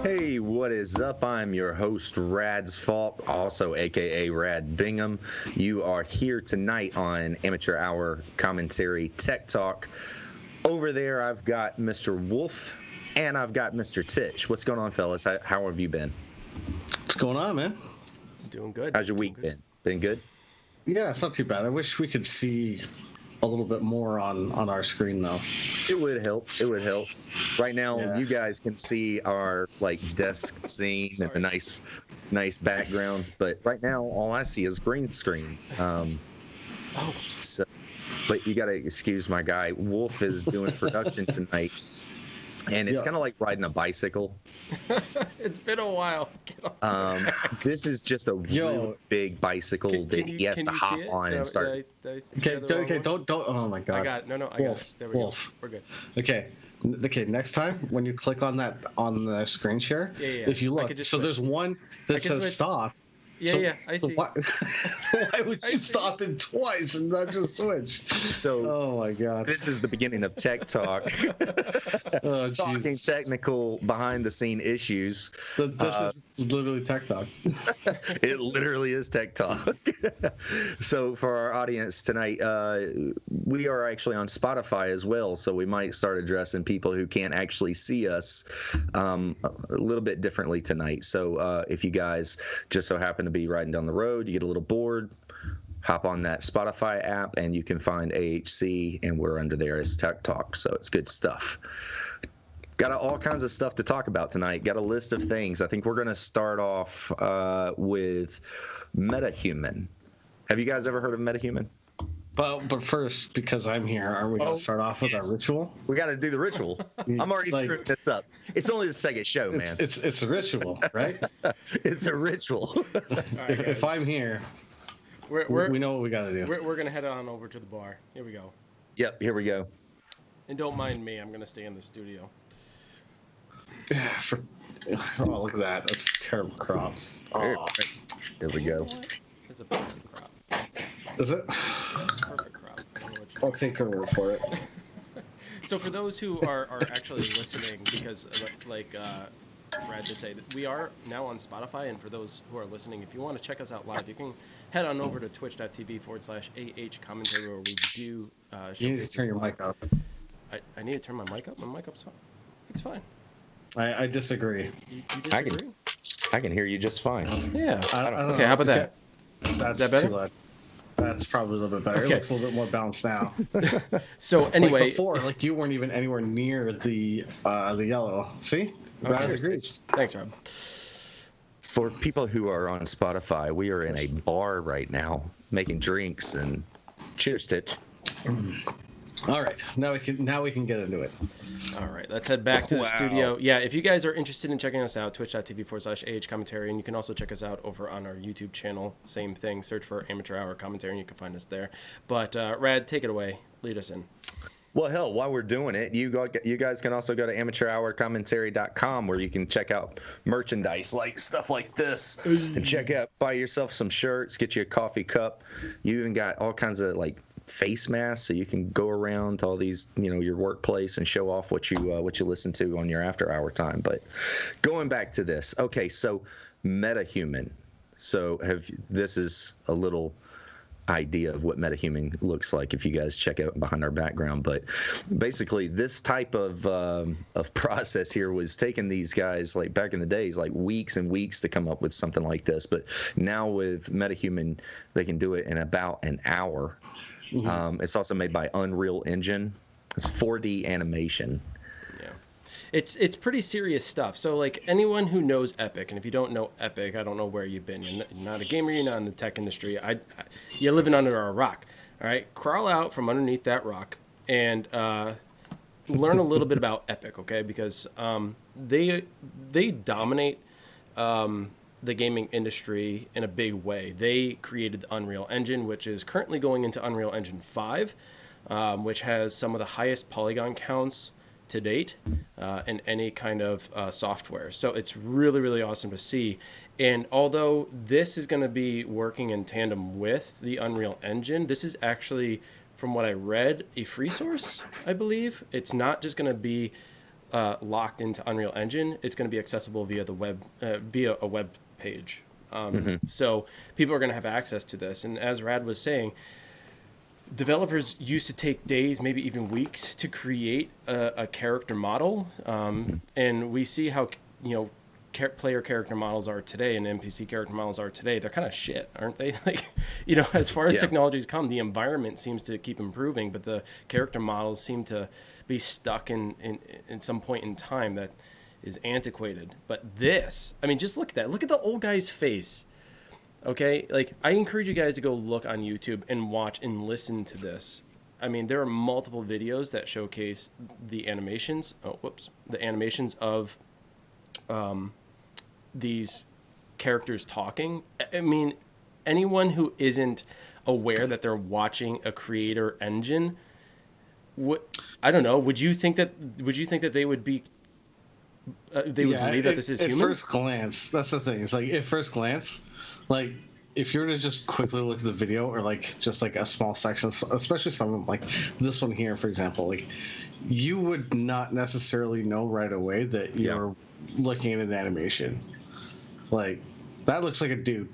Hey, what is up? I'm your host, Rad's Fault, also aka Rad Bingham. You are here tonight on Amateur Hour Commentary Tech Talk. Over there, I've got Mr. Wolf and I've got Mr. Titch. What's going on, fellas? How have you been? What's going on, man? Doing good. How's your week been? Been good? Yeah, it's not too bad. I wish we could see a little bit more on our screen, though. It would help. It would help. Right now, Yeah. you guys can see our desk scene and a nice background. But right now, all I see is green screen. So, but you got to excuse my guy. Wolf is doing production tonight, and it's kind of like riding a bicycle. It's been a while. This is just a really big bicycle that he has to hop on and start. Okay, don't. Oh my God. I got it. No, I got it. There we go. We're good. Okay. Next time when you click on the screen share, if you look, so there's one that says switch. stop. I see. Why would you stop it twice and not just switch? So, oh my God, this is the beginning of Tech Talk. Talking Jesus. technical behind the scene issues. This is literally Tech Talk. It literally is Tech Talk. So for our audience tonight, we are actually on Spotify as well, so we might start addressing people who can't actually see us a little bit differently tonight. So if you guys just so happen to be riding down the road, you get a little bored, hop on that Spotify app and you can find AHC, and we're under there as Tech Talk, so it's good stuff. Got all kinds of stuff to talk about tonight. Got a list of things. I think we're going to start off with MetaHuman. Have you guys ever heard of MetaHuman? But first, because I'm here, aren't we going to start off with our ritual? We got to do the ritual. I'm already screwing this up. It's only the second show, man. It's a ritual, right? It's a ritual. Right, if I'm here, we know what we got to do. We're going to head on over to the bar. Here we go. Yep, here we go. And don't mind me. I'm going to stay in the studio. Oh, look at that. That's a terrible crop. Oh. Here we go. It's a perfect crop. Is it? It's a perfect crop. I'll take your word for it. So for those who are actually listening, because like Brad just said, we are now on Spotify, and for those who are listening, if you want to check us out live, you can head on over to twitch.tv/AH commentary, where we do you need to turn your mic up. I need to turn my mic up? My mic up's fine. It's fine. I disagree. You disagree? I can hear you just fine. Yeah. I don't okay, how about that? That's Is that better? too loud. That's probably a little bit better. Okay. It looks a little bit more balanced now. So anyway, before, you weren't even anywhere near the yellow. See? Brad agrees. Thanks, Rob. For people who are on Spotify, we are in a bar right now making drinks, and cheers, Titch. All right, now we can get into it. All right, let's head back to the studio. Yeah, if you guys are interested in checking us out, twitch.tv/AH commentary, and you can also check us out over on our YouTube channel. Same thing, search for Amateur Hour Commentary, and you can find us there. But Rad, take it away. Lead us in. Well, hell, while we're doing it, you guys can also go to amateurhourcommentary.com, where you can check out merchandise, like stuff like this, and buy yourself some shirts, get you a coffee cup. You even got all kinds of face masks, so you can go around to all these, your workplace and show off what you listen to on your after hour time. But going back to this, okay, so MetaHuman. So this is a little idea of what MetaHuman looks like if you guys check out behind our background. But basically, this type of process here was taking these guys back in the days weeks and weeks to come up with something like this. But now with MetaHuman, they can do it in about an hour. Mm-hmm. It's also made by Unreal Engine. It's 4D animation. Yeah, it's pretty serious stuff. So anyone who knows Epic, and if you don't know Epic, I don't know where you've been. You're not a gamer. You're not in the tech industry. You're living under a rock. All right, crawl out from underneath that rock and learn a little bit about Epic, okay? Because they dominate the gaming industry in a big way. They created the Unreal Engine, which is currently going into Unreal Engine 5, which has some of the highest polygon counts to date in any kind of software. So it's really, really awesome to see. And although this is going to be working in tandem with the Unreal Engine, this is actually, from what I read, a free source, I believe. It's not just going to be locked into Unreal Engine, it's going to be accessible via the web, via a web page. So people are going to have access to this. And as Rad was saying, developers used to take days, maybe even weeks, to create a character model. And we see how, player character models are today and NPC character models are today. They're kind of shit, aren't they? Like, as far as technology's come, the environment seems to keep improving, but the character models seem to be stuck in some point in time that is antiquated. But this, I mean, just look at that. Look at the old guy's face. Okay, like, I encourage you guys to go look on YouTube and watch and listen to this. I mean, there are multiple videos that showcase the animations. The animations of these characters talking. I mean, anyone who isn't aware that they're watching a creator engine, I don't know. Would you think that they would be? They would believe that this is human? At first glance, that's the thing. It's like at first glance. Like, if you were to just quickly look at the video, or like just like a small section, especially some of them, like this one here, for example, like you would not necessarily know right away that you're looking at an animation. Like, that looks like a dude,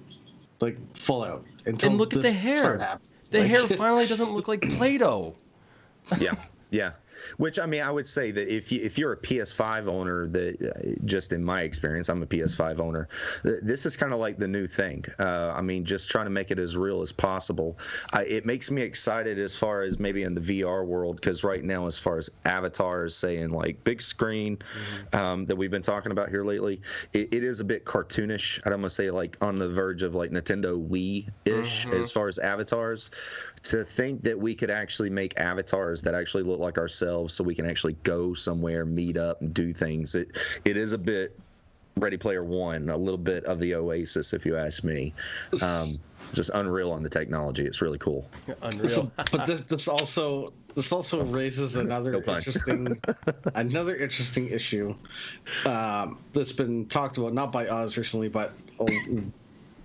like full out. And look at the hair. The hair finally doesn't look like Play-Doh. Yeah. Which, I mean, I would say that if you're a PS5 owner, that just in my experience, I'm a PS5 owner, this is kind of like the new thing. I mean, just trying to make it as real as possible. It makes me excited as far as maybe in the VR world, because right now, as far as avatars, saying like big screen that we've been talking about here lately, it is a bit cartoonish. I don't want to say like on the verge of like Nintendo Wii-ish as far as avatars. To think that we could actually make avatars that actually look like ourselves, so we can actually go somewhere, meet up, and do things. It is a bit Ready Player One, a little bit of the Oasis, if you ask me. Just unreal on the technology. It's really cool. Unreal. But this also raises another interesting issue that's been talked about, not by us recently, but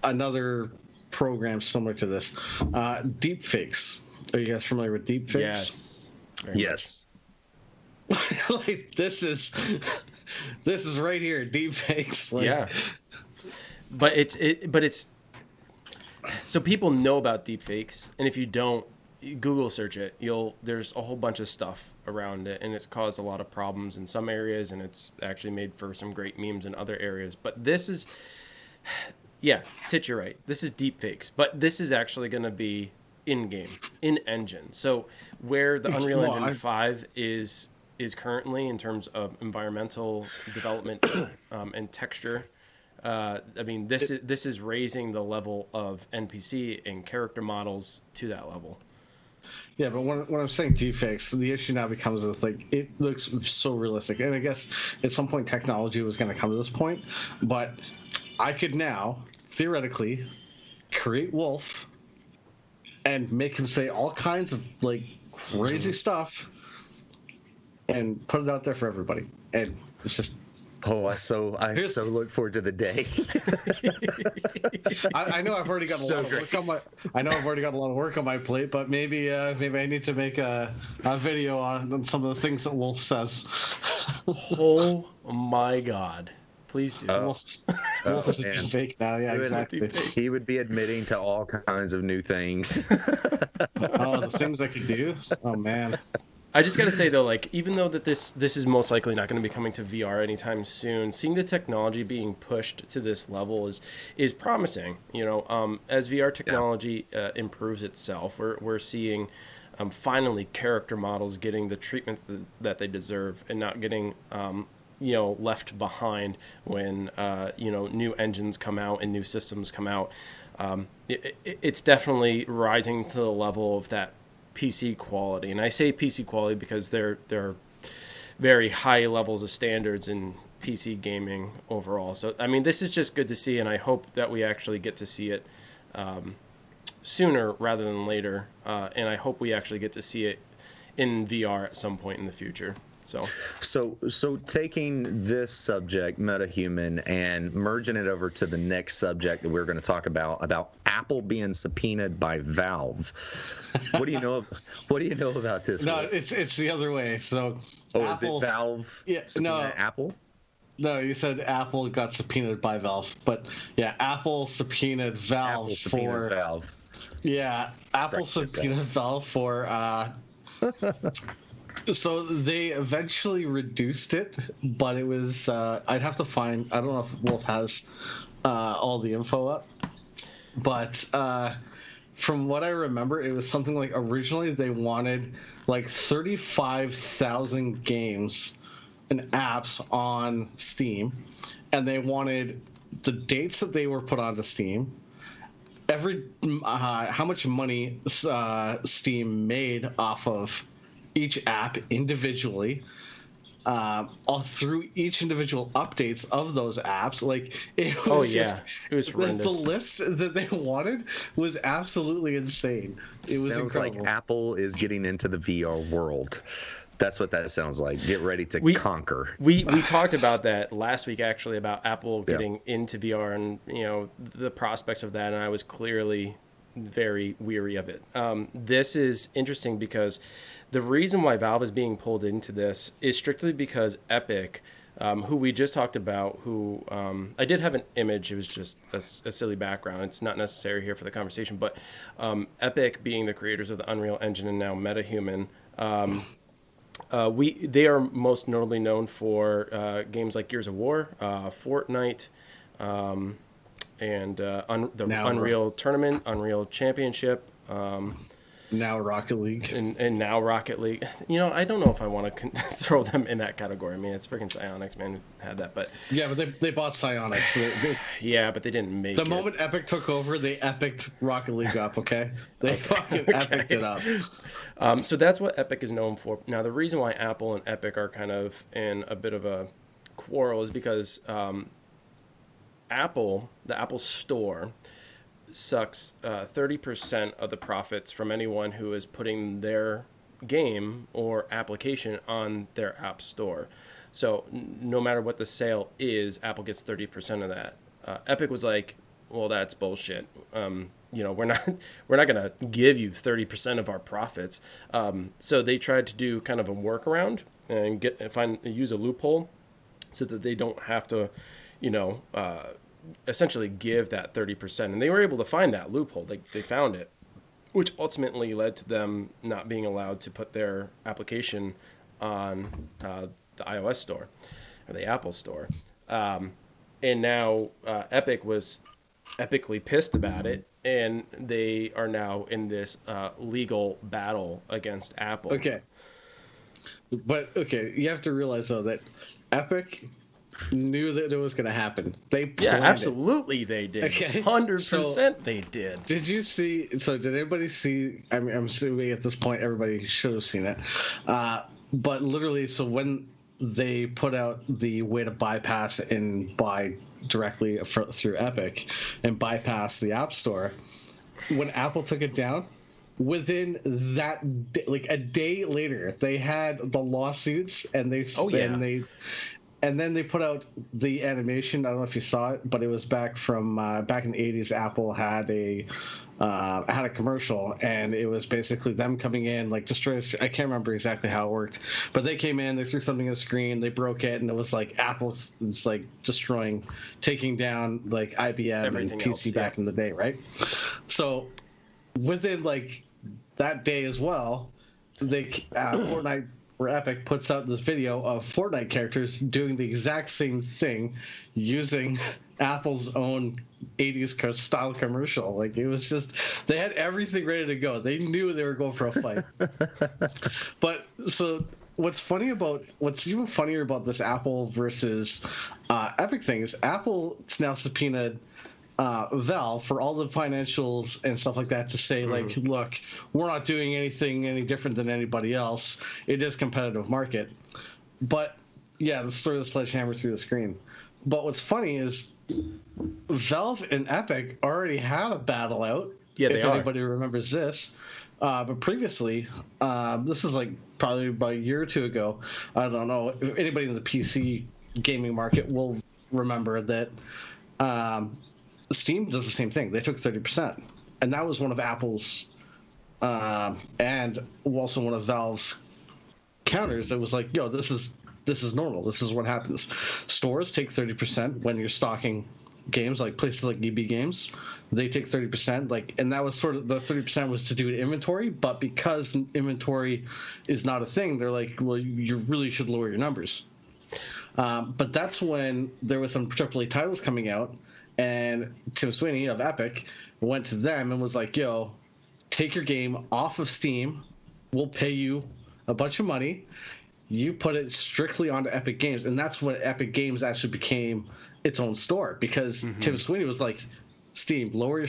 another program similar to this. Deep fakes. Are you guys familiar with deep fakes? Yes. Like, this is right here, deep fakes. Like, yeah. But it's so people know about deep fakes, and if you don't, Google search it, there's a whole bunch of stuff around it, and it's caused a lot of problems in some areas, and it's actually made for some great memes in other areas. But this is Titch, you're right. This is deep fakes, but this is actually going to be in-game, in-engine. So where the Unreal Engine 5 is currently in terms of environmental development and texture, I mean, this is raising the level of NPC and character models to that level. Yeah, but when I'm saying deepfakes, the issue now becomes with, like, it looks so realistic. And I guess at some point technology was going to come to this point, but I could now theoretically create Wolf and make him say all kinds of like crazy stuff and put it out there for everybody. And it's just I so look forward to the day. I know I've already got a lot of work on my. I know I've already got a lot of work on my plate, but maybe I need to make a video on some of the things that Wolf says. Oh my God! Please do. Wolf is fake now. Yeah, exactly. He would be admitting to all kinds of new things. The things I could do. Oh man. I just got to say though, like, even though that this is most likely not going to be coming to VR anytime soon, seeing the technology being pushed to this level is promising. As VR technology improves itself, we're seeing finally character models getting the treatment that they deserve and not getting left behind when new engines come out and new systems come out. It's definitely rising to the level of that PC quality, and I say PC quality because there are very high levels of standards in PC gaming overall. So I mean, this is just good to see, and I hope that we actually get to see it sooner rather than later, and I hope we actually get to see it in VR at some point in the future. So taking this subject, metahuman, and merging it over to the next subject that we're going to talk about Apple being subpoenaed by Valve. What do you know? What do you know about this? No, Will? it's the other way. So, Is it Valve? Yeah, subpoena Apple. No, you said Apple got subpoenaed by Valve, but yeah, Apple subpoenaed Valve Apple subpoenas for Valve. Yeah, Apple subpoenaed Valve for. So they eventually reduced it, but it was. I'd have to find. I don't know if Wolf has all the info up, but from what I remember, it was something like originally they wanted like 35,000 games and apps on Steam, and they wanted the dates that they were put onto Steam, how much money Steam made off of each app individually, all through each individual updates of those apps. Like it was it was horrendous. The list that they wanted was absolutely insane. It was Sounds incredible. like Apple is getting into the VR world. That's what that sounds like. Get ready to conquer. We talked about that last week, actually, about Apple getting into VR and the prospects of that, and I was clearly very weary of it. This is interesting because the reason why Valve is being pulled into this is strictly because Epic, who we just talked about, who I did have an image. It was just a silly background. It's not necessary here for the conversation, but Epic, being the creators of the Unreal Engine and now MetaHuman, they are most notably known for games like Gears of War, Fortnite, and the Unreal Tournament, Unreal Championship. Now Rocket League. And now Rocket League. I don't know if I want to throw them in that category. I mean, it's freaking Psyonix, man, who had that. But yeah, but they bought Psyonix. So yeah, but they didn't make it. The moment Epic took over, they epicked Rocket League up, okay? They fucking epicked it up. So that's what Epic is known for. Now, the reason why Apple and Epic are kind of in a bit of a quarrel is because Apple, the Apple Store, sucks 30% of the profits from anyone who is putting their game or application on their app store. So no matter what the sale is, Apple gets 30% of that. Epic was like, well, that's bullshit. We're not going to give you 30% of our profits. So they tried to do kind of a workaround and use a loophole so that they don't have to, essentially give that 30%. And they were able to find that loophole. They found it, which ultimately led to them not being allowed to put their application on the iOS store or the Apple store. And now Epic was epically pissed about it, and they are now in this legal battle against Apple. Okay. But, you have to realize, though, that Epic knew that it was going to happen. They planned absolutely they did. Okay. 100% they did. Did you see? So did anybody see? I mean, I'm assuming at this point everybody should have seen it. But literally, so when they put out the way to bypass and buy directly through Epic and bypass the App Store, when Apple took it down, within that day, like a day later, they had the lawsuits and and then they put out the animation. I don't know if you saw it, but it was back from back in the 80s. Apple had a commercial, and it was basically them coming in, like destroy. I can't remember exactly how it worked, but they came in, they threw something on the screen, they broke it, and it was like Apple's like taking down like IBM everything and PC back in the day, right? So within like that day as well, Fortnite. Where Epic puts out this video of Fortnite characters doing the exact same thing using Apple's own 80s style commercial. Like, it was just, they had everything ready to go. They knew they were going for a fight. But so what's even funnier about this Apple versus Epic thing is Apple's now subpoenaed Valve for all the financials and stuff like that to say, like, look, we're not doing anything any different than anybody else. It is a competitive market. But yeah, let's throw the sledgehammer through the screen. But what's funny is Valve and Epic already had a battle out. Yeah, if anybody remembers this. But previously, this is like probably about a year or two ago. I don't know if anybody in the PC gaming market will remember that Steam does the same thing. They took 30%, and that was one of Apple's and also one of Valve's counters. That was like, yo, this is normal. This is what happens. Stores take 30% when you're stocking games, like places like EB Games. They take 30%, like, and that was sort of the 30% was to do with inventory. But because inventory is not a thing, they're like, well, you really should lower your numbers. But that's when there was some AAA titles coming out, and Tim Sweeney of Epic went to them and was like, yo, take your game off of Steam. We'll pay you a bunch of money. You put it strictly onto Epic Games. And that's when Epic Games actually became its own store, because Tim Sweeney was like, Steam, lower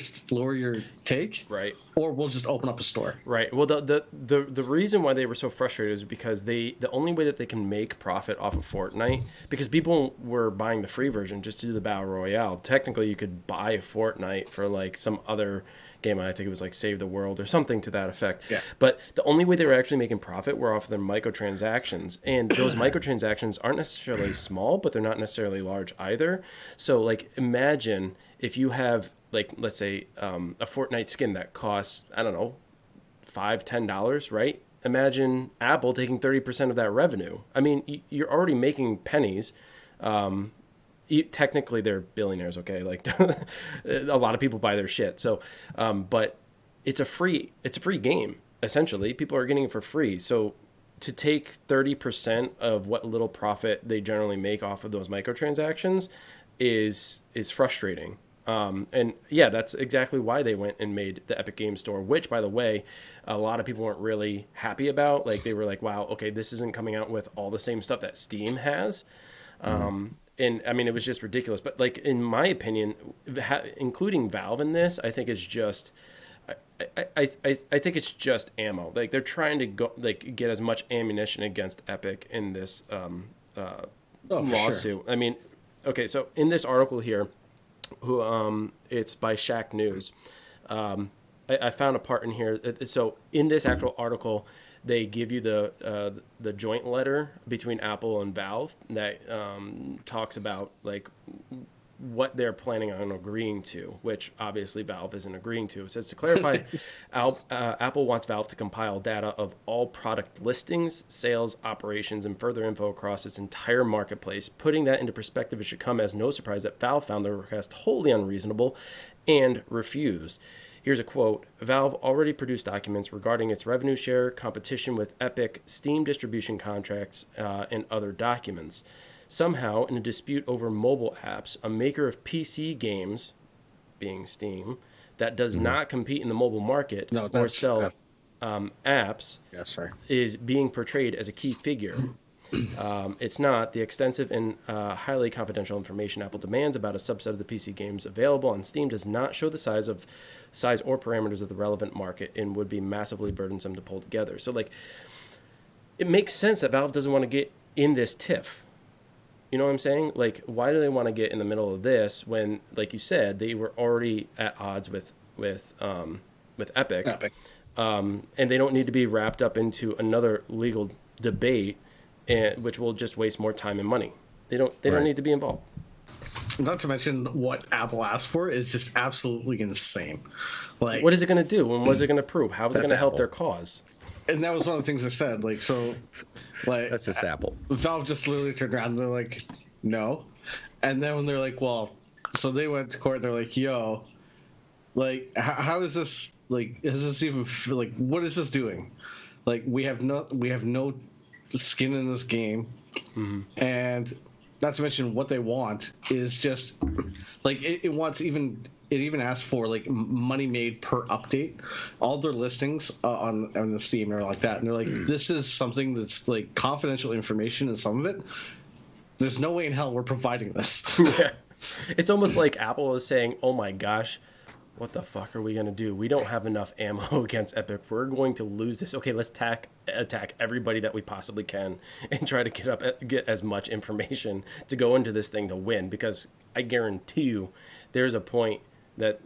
your take, right? Or we'll just open up a store, right? Well, the reason why they were so frustrated is because the only way that they can make profit off of Fortnite, because people were buying the free version just to do the battle royale. Technically, you could buy Fortnite for like some other game. I think it was like Save the World or something to that effect. Yeah. But the only way they were actually making profit were off of their microtransactions, and those microtransactions aren't necessarily small, but they're not necessarily large either. So like, imagine if you have, like, let's say a Fortnite skin that costs, I don't know, $5-10, right? Imagine Apple taking 30% of that revenue. I mean, you're already making pennies. Technically, they're billionaires, okay? Like, a lot of people buy their shit. So, but it's a free game, essentially. People are getting it for free. So to take 30% of what little profit they generally make off of those microtransactions is frustrating. And yeah, that's exactly why they went and made the Epic Games Store, which, by the way, a lot of people weren't really happy about. Like, they were like, wow, okay, this isn't coming out with all the same stuff that Steam has. And I mean, it was just ridiculous. But like, in my opinion, including Valve in this, I think is just, I think it's just ammo. Like, they're trying to get as much ammunition against Epic in this lawsuit. Sure. I mean, okay, so in this article here, it's by Shack News. I found a part in here. So in this actual article, they give you the joint letter between Apple and Valve that talks about like what they're planning on agreeing to, which obviously Valve isn't agreeing to. It says, to clarify, Apple wants Valve to compile data of all product listings, sales, operations, and further info across its entire marketplace. Putting that into perspective, it should come as no surprise that Valve found the request wholly unreasonable and refused. Here's a quote. Valve already produced documents regarding its revenue share, competition with Epic, Steam distribution contracts, and other documents. Somehow, in a dispute over mobile apps, a maker of PC games, being Steam, that does not compete in the mobile market or sell apps, is being portrayed as a key figure. It's not. The extensive and highly confidential information Apple demands about a subset of the PC games available on Steam does not show the size or parameters of the relevant market and would be massively burdensome to pull together. So, like, it makes sense that Valve doesn't want to get in this tiff. You know what I'm saying? Like, why do they want to get in the middle of this when, like you said, they were already at odds with Epic. And they don't need to be wrapped up into another legal debate, which will just waste more time and money. They don't need to be involved. Not to mention what Apple asked for is just absolutely insane. Like, what is it going to do? And what is it going to prove? How is it going to help their cause? And that was one of the things I said. Like, so, like, that's just Apple. Valve just literally turned around and they're like, no. And then when they're like, well, so they went to court. They're like, yo, like, how is this? Like, is this even like? What is this doing? Like, we have no skin in this game, and not to mention what they want is just like it wants even. It even asks for like money made per update. All their listings on the Steam are like that, and they're like, this is something that's like confidential information, and some of it, there's no way in hell we're providing this. Yeah. It's almost like Apple is saying, "Oh my gosh, what the fuck are we gonna do? We don't have enough ammo against Epic. We're going to lose this. Okay, let's attack everybody that we possibly can and try to get as much information to go into this thing to win. Because I guarantee you, there's a point that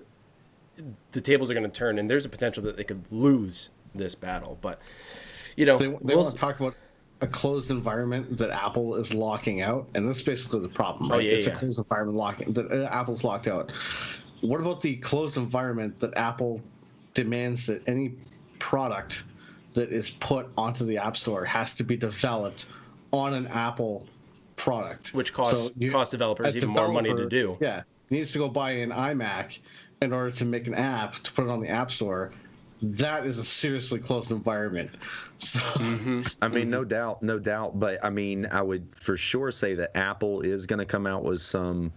the tables are going to turn, and there's a potential that they could lose this battle. But they want to talk about a closed environment that Apple is locking out, and that's basically the problem, right? It's a closed environment that Apple's locked out. What about the closed environment that Apple demands that any product that is put onto the App Store has to be developed on an Apple product, which costs developers even more money to do. Yeah, needs to go buy an iMac in order to make an app to put it on the App Store. That is a seriously closed environment. So, I mean, no doubt. But I mean, I would for sure say that Apple is going to come out with some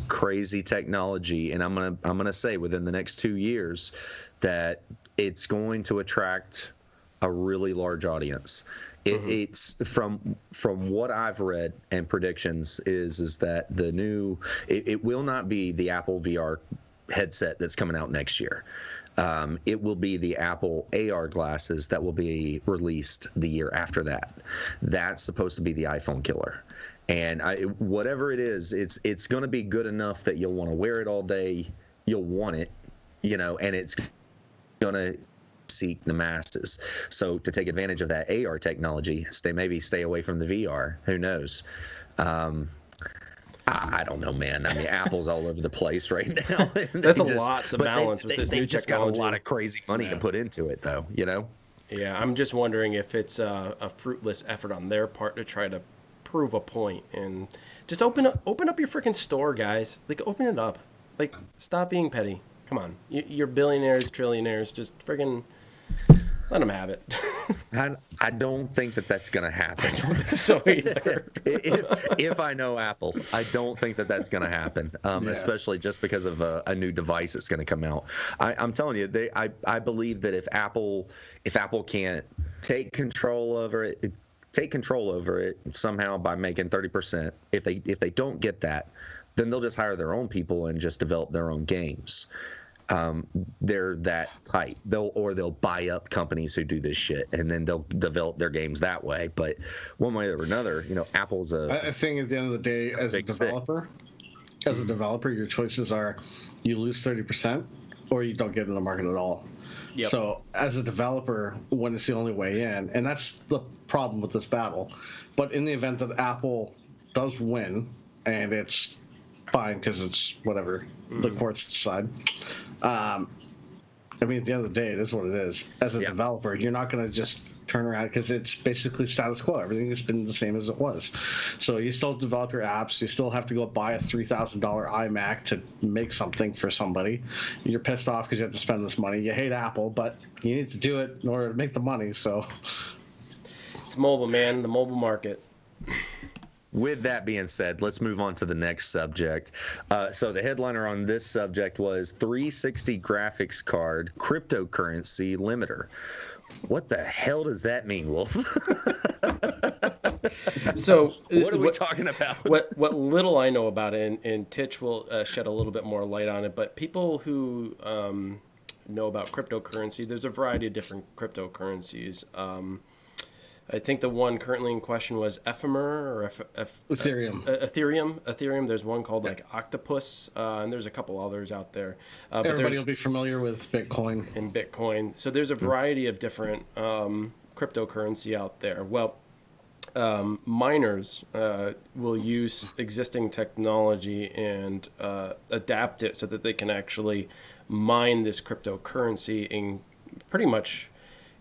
crazy technology, and I'm gonna say within the next 2 years that it's going to attract a really large audience. It's from what I've read and predictions is that it will not be the Apple VR headset that's coming out next year. It will be the Apple AR glasses that will be released the year after that. That's supposed to be the iPhone killer. And whatever it is, it's going to be good enough that you'll want to wear it all day. You'll want it, and it's going to seek the masses. So to take advantage of that AR technology, stay away from the VR. Who knows? I don't know, man. I mean, Apple's all over the place right now. That's a lot to balance with this new technology. They just got a lot of crazy money to put into it, though. Yeah, I'm just wondering if it's a fruitless effort on their part to try to prove a point, and just open up your freaking store, guys. Like, open it up. Like, stop being petty. Come on, you're billionaires, trillionaires. Just friggin' let them have it. I don't think that's going to happen. I don't think so either. if I know Apple, I don't think that's going to happen, especially just because of a new device that's going to come out. I'm telling you, I believe that if Apple can't take control over it somehow by making 30%, if they don't get that, then they'll just hire their own people and just develop their own games. They're that tight. They'll buy up companies who do this shit, and then they'll develop their games that way. But one way or another, Apple's I think at the end of the day, as a developer, your choices are you lose 30% or you don't get in the market at all. Yep. So as a developer, when it's the only way in, and that's the problem with this battle. But in the event that Apple does win, and it's fine because it's whatever the courts decide. I mean, at the end of the day, it is what it is. As a developer, you're not going to just turn around because it's basically status quo. Everything has been the same as it was. So you still develop your apps. You still have to go buy a $3,000 iMac to make something for somebody. You're pissed off because you have to spend this money. You hate Apple, but you need to do it in order to make the money. So it's mobile, man. The mobile market. With that being said, let's move on to the next subject. So the headliner on this subject was 360 graphics card cryptocurrency limiter. What the hell does that mean, Wolf? So what are we talking about? What little I know about it, and Titch will shed a little bit more light on it, but people who know about cryptocurrency, there's a variety of different cryptocurrencies. I think the one currently in question was Ephemer or Ethereum. Ethereum. There's one called like Octopus, and there's a couple others out there. Everybody will be familiar with Bitcoin. And Bitcoin. So there's a variety of different cryptocurrency out there. Well, miners will use existing technology and adapt it so that they can actually mine this cryptocurrency and pretty much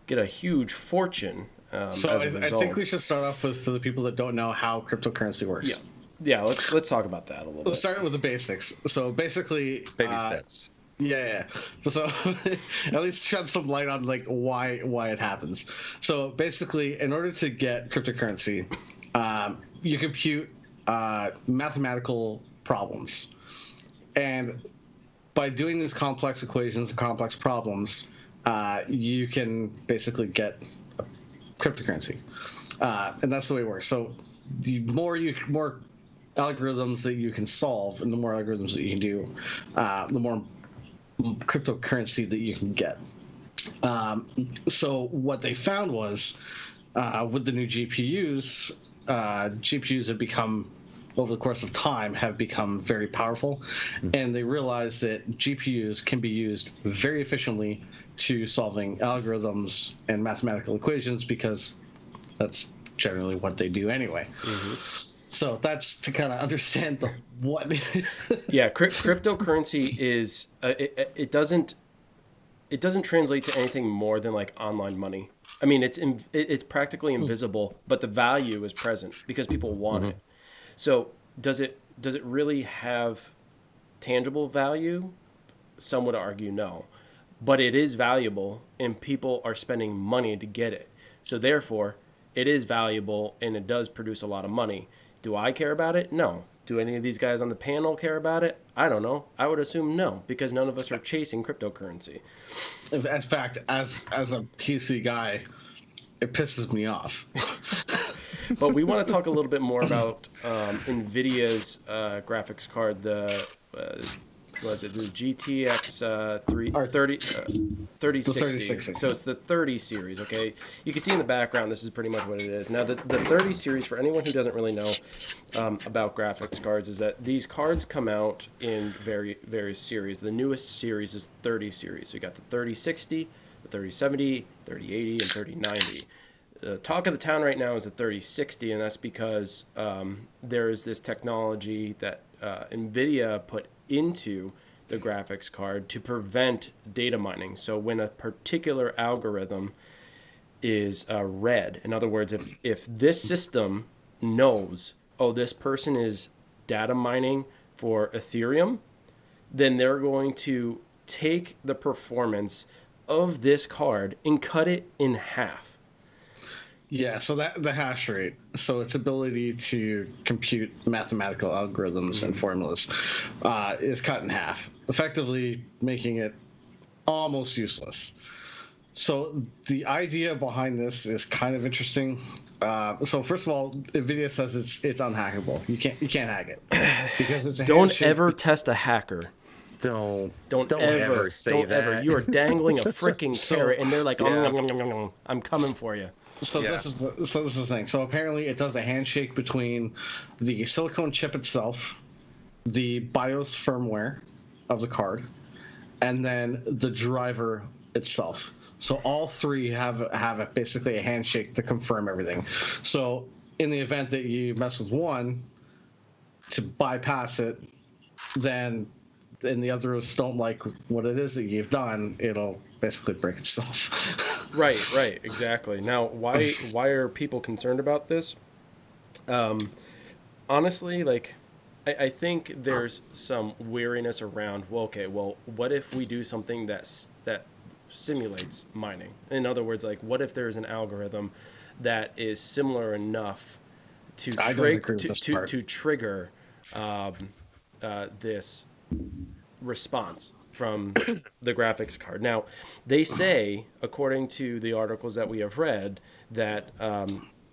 get a huge fortune. So I think we should start off with, for the people that don't know how cryptocurrency works. Yeah. Let's talk about that a little bit. Let's start with the basics. So basically, baby steps. Yeah. So at least shed some light on like why it happens. So basically, in order to get cryptocurrency, you compute mathematical problems, and by doing these complex equations and complex problems, you can basically get cryptocurrency, and that's the way it works. So the more algorithms that you can solve, and the more algorithms that you can do, the more cryptocurrency that you can get. So what they found was with the new GPUs, GPUs have become over the course of time have become very powerful, and they realize that GPUs can be used very efficiently to solving algorithms and mathematical equations, because that's generally what they do anyway. So that's to kind of understand what. Yeah, cryptocurrency is it doesn't translate to anything more than like online money. I mean, it's practically invisible, but the value is present because people want it. So does it really have tangible value? Some would argue no, but it is valuable, and people are spending money to get it. So therefore, it is valuable, and it does produce a lot of money. Do I care about it? No. Do any of these guys on the panel care about it? I don't know. I would assume no, because none of us are chasing cryptocurrency. In fact, as a PC guy, it pisses me off. But we want to talk a little bit more about NVIDIA's graphics card, the GTX 3060. The 3060. So it's the 30 series, okay? You can see in the background, this is pretty much what it is. Now, the 30 series, for anyone who doesn't really know about graphics cards, is that these cards come out in various series. The newest series is 30 series. So you got the 3060, the 3070, 3080, and 3090. The talk of the town right now is the 3060, and that's because there is this technology that NVIDIA put into the graphics card to prevent data mining. So when a particular algorithm is read, in other words, if this system knows, oh, this person is data mining for Ethereum, then they're going to take the performance of this card and cut it in half. Yeah, so that the hash rate, so its ability to compute mathematical algorithms and formulas, is cut in half, effectively making it almost useless. So the idea behind this is kind of interesting. So first of all, NVIDIA says it's unhackable. You can't hack it because it's a Don't handshake. ever test a hacker. Don't ever say that. Ever. You are dangling a freaking carrot, and they're like, I'm coming for you. So this is the thing. So apparently, it does a handshake between the silicone chip itself, the BIOS firmware of the card, and then the driver itself. So all three have basically a handshake to confirm everything. So in the event that you mess with one, to bypass it, then and the others don't like what it is that you've done, it'll basically break itself. Right, exactly. Now, why are people concerned about this? Honestly, like, I think there's some weariness around, well, what if we do something that simulates mining? In other words, like, what if there's an algorithm that is similar enough to trigger this response from the graphics card? Now, they say, according to the articles that we have read, that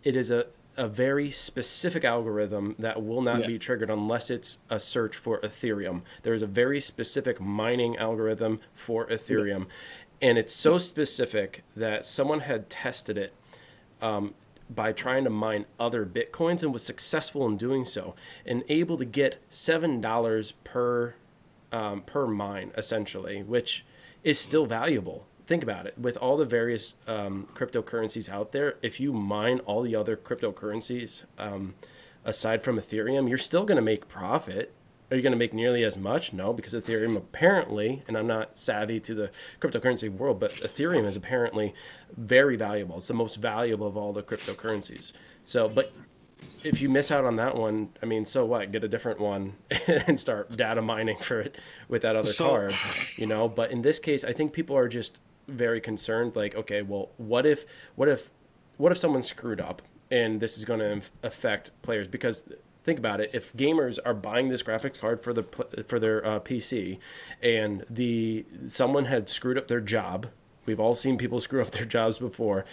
it is a very specific algorithm that will not be triggered unless it's a search for Ethereum. There is a very specific mining algorithm for Ethereum, and it's so specific that someone had tested it by trying to mine other Bitcoins and was successful in doing so, and able to get $7 per mine, essentially, which is still valuable. Think about it. With all the various cryptocurrencies out there, if you mine all the other cryptocurrencies aside from Ethereum, you're still going to make profit. Are you going to make nearly as much? No, because Ethereum apparently, and I'm not savvy to the cryptocurrency world, but Ethereum is apparently very valuable. It's the most valuable of all the cryptocurrencies. So, but if you miss out on that one, I mean, so what? Get a different one and start data mining for it with that other card, But in this case, I think people are just very concerned. Like, okay, well, what if someone screwed up and this is going to affect players? Because think about it: if gamers are buying this graphics card for their PC, and someone had screwed up their job, we've all seen people screw up their jobs before.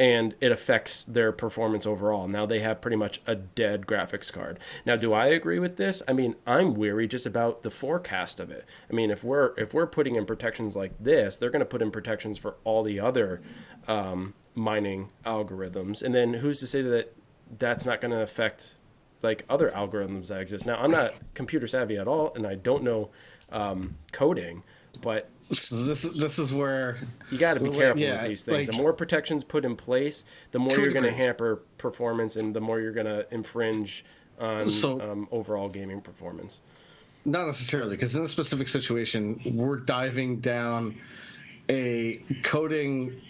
And it affects their performance overall. Now they have pretty much a dead graphics card. Now, do I agree with this? I mean, I'm weary just about the forecast of it. I mean, if we're putting in protections like this, they're going to put in protections for all the other mining algorithms. And then who's to say that that's not going to affect like other algorithms that exist. Now, I'm not computer savvy at all, and I don't know coding, but this is where you got to be careful with these things. Like, the more protections put in place, the more you're going to hamper performance, and the more you're going to infringe on overall gaming performance. Not necessarily, because in this specific situation, we're diving down a coding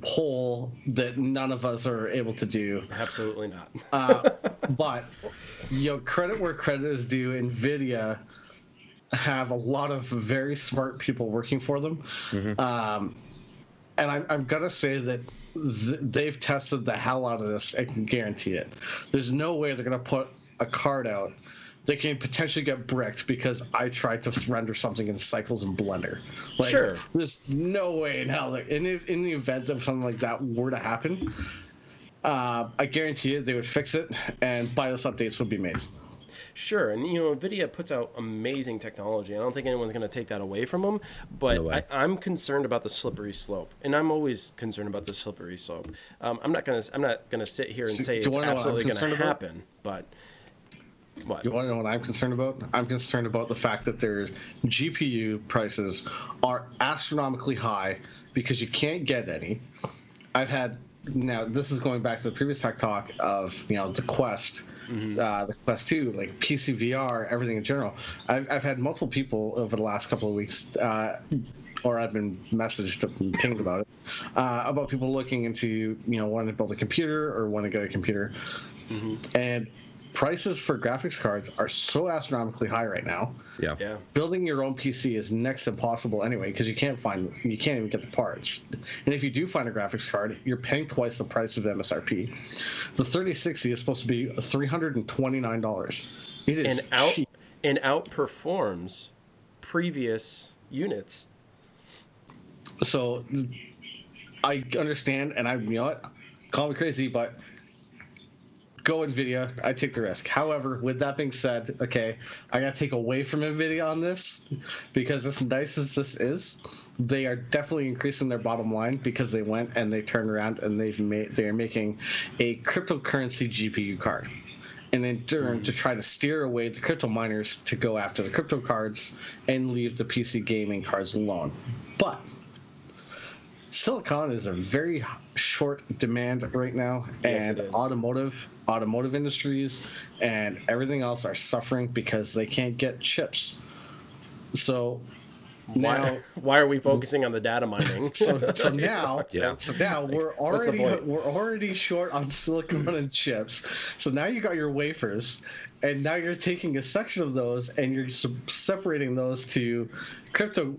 hole that none of us are able to do. Absolutely not. But credit where credit is due. NVIDIA have a lot of very smart people working for them, and I'm gonna say that they've tested the hell out of this. I can guarantee it. There's no way they're gonna put a card out that can potentially get bricked because I tried to render something in Cycles and Blender. Like, sure. There's no way in hell. In the event of something like that were to happen, I guarantee you they would fix it and BIOS updates would be made. Sure, and NVIDIA puts out amazing technology. I don't think anyone's going to take that away from them, but I'm concerned about the slippery slope, and I'm always concerned about the slippery slope. I'm not gonna sit here and say it's absolutely going to happen, but what? Do you want to know what I'm concerned about? I'm concerned about the fact that their GPU prices are astronomically high because you can't get any. Now this is going back to the previous tech talk of the Quest. The Quest 2, like PSVR, everything in general. I've had multiple people over the last couple of weeks, or I've been messaged and pinged about it, about people looking into, wanting to build a computer or want to get a computer. And prices for graphics cards are so astronomically high right now. Yeah. Building your own PC is next to impossible anyway, because you can't even get the parts. And if you do find a graphics card, you're paying twice the price of MSRP. The 3060 is supposed to be $329. It is cheap. And outperforms previous units. So I understand, and call me crazy, but go NVIDIA. I take the risk. However, with that being said, okay, I got to take away from NVIDIA on this, because as nice as this is, they are definitely increasing their bottom line, because they went and they turned around and they are making a cryptocurrency GPU card. And in turn, to try to steer away the crypto miners to go after the crypto cards and leave the PC gaming cards alone. But silicon is a very short demand right now, and automotive industries and everything else are suffering because they can't get chips. So why are we focusing on the data mining? So now we're already short on silicon and chips. So now you got your wafers, and now you're taking a section of those and you're separating those to crypto.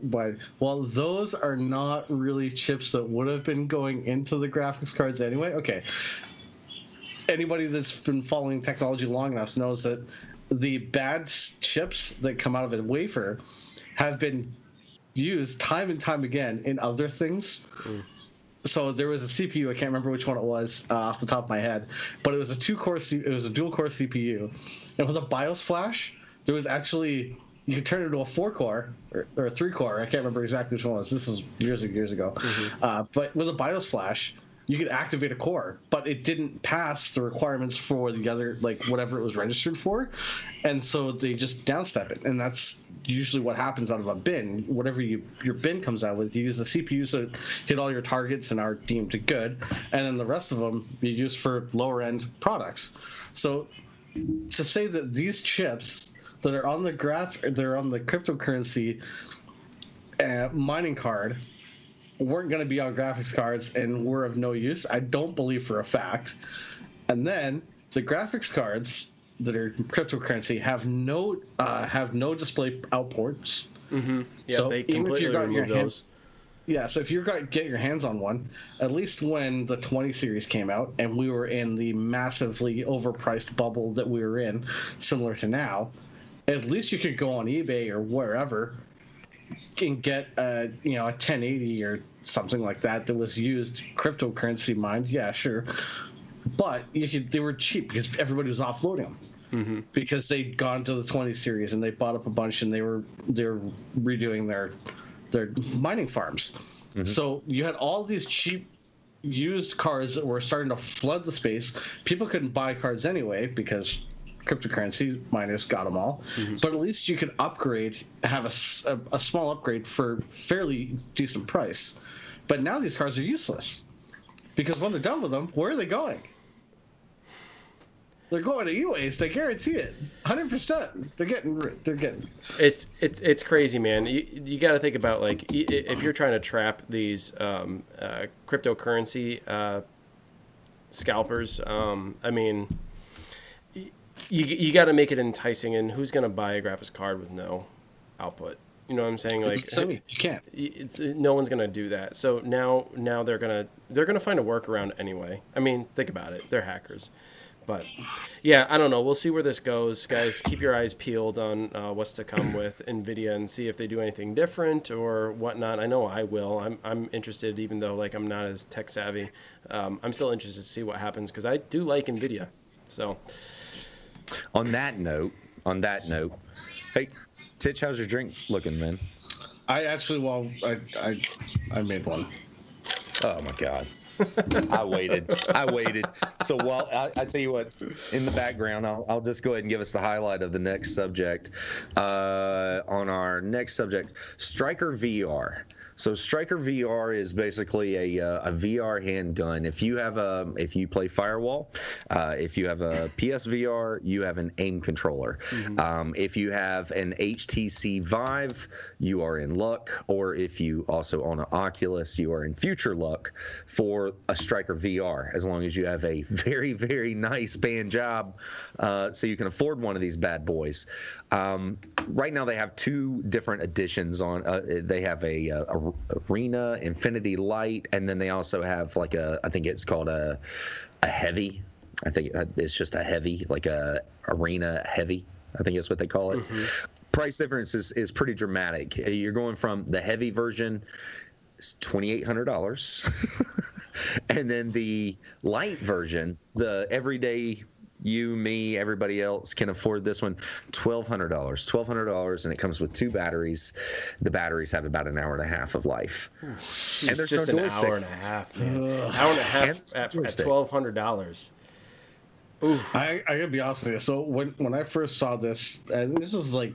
Well, those are not really chips that would have been going into the graphics cards anyway. Okay. Anybody that's been following technology long enough knows that the bad chips that come out of a wafer have been used time and time again in other things. So there was a CPU, I can't remember which one it was off the top of my head, but it was a dual core CPU. And with a BIOS flash, there was actually, you could turn it into a 4-core or a 3-core. I can't remember exactly which one it was. This is years ago. But with a BIOS flash, you could activate a core, but it didn't pass the requirements for the other, like whatever it was registered for. And so they just downstep it. And that's usually what happens out of a bin. Whatever your bin comes out with, you use the CPUs that hit all your targets and are deemed good. And then the rest of them you use for lower end products. So to say that these chips that are on the they're on the cryptocurrency mining card weren't going to be on graphics cards and were of no use, I don't believe for a fact. And then the graphics cards that are cryptocurrency have no display out ports. Yeah, so they completely remove those. Yeah, so if you get your hands on one, at least when the 20 series came out and we were in the massively overpriced bubble that we were in, similar to now, at least you could go on eBay or wherever and get a 1080 or something like that was used cryptocurrency mined. Yeah, sure, but they were cheap because everybody was offloading them because they'd gone to the 20 series and they bought up a bunch and they were redoing their mining farms. So you had all these cheap used cards that were starting to flood the space. People couldn't buy cards anyway because cryptocurrency miners got them all. But at least you could upgrade, have a small upgrade for fairly decent price. But now these cards are useless because when they're done with them, where are they going? They're going to e-waste. I guarantee it. 100%. They're getting. It's crazy, man. You got to think about, like, if you're trying to trap these cryptocurrency scalpers. I mean, you got to make it enticing. And who's going to buy a graphics card with no output? You know what I'm saying? Like, you can't. No one's gonna do that. So now they're gonna find a workaround anyway. I mean, think about it. They're hackers. But yeah, I don't know. We'll see where this goes, guys. Keep your eyes peeled on what's to come with NVIDIA and see if they do anything different or whatnot. I know I will. I'm interested, even though like I'm not as tech savvy. I'm still interested to see what happens because I do like NVIDIA. So on that note, hey, Titch, how's your drink looking, man? I actually, I made one. Oh my God. I waited. So while I tell you what, in the background, I'll just go ahead and give us the highlight of the next subject. On our next subject, Striker VR. So Striker VR is basically a VR handgun. If you play Firewall, if you have a PSVR, you have an aim controller. If you have an HTC Vive, you are in luck. Or if you also own an Oculus, you are in future luck for a Striker VR, as long as you have a very, very nice paying job, so you can afford one of these bad boys. Right now, they have two different editions on. They have a Arena, Infinity Light, and then they also have like I think it's called a Heavy. I think it's just a Heavy, like a Arena Heavy. I think that's what they call it. Price difference is pretty dramatic. You're going from the Heavy version, it's $2,800, and then the Light version, the everyday you, me, everybody else can afford this one, $1,200, and it comes with two batteries. The batteries have about an hour and a half of life. And there's just an hour and a half, man. Hour and a half at $1,200. Oof. I gotta be honest with you. So when I first saw this, and this was like,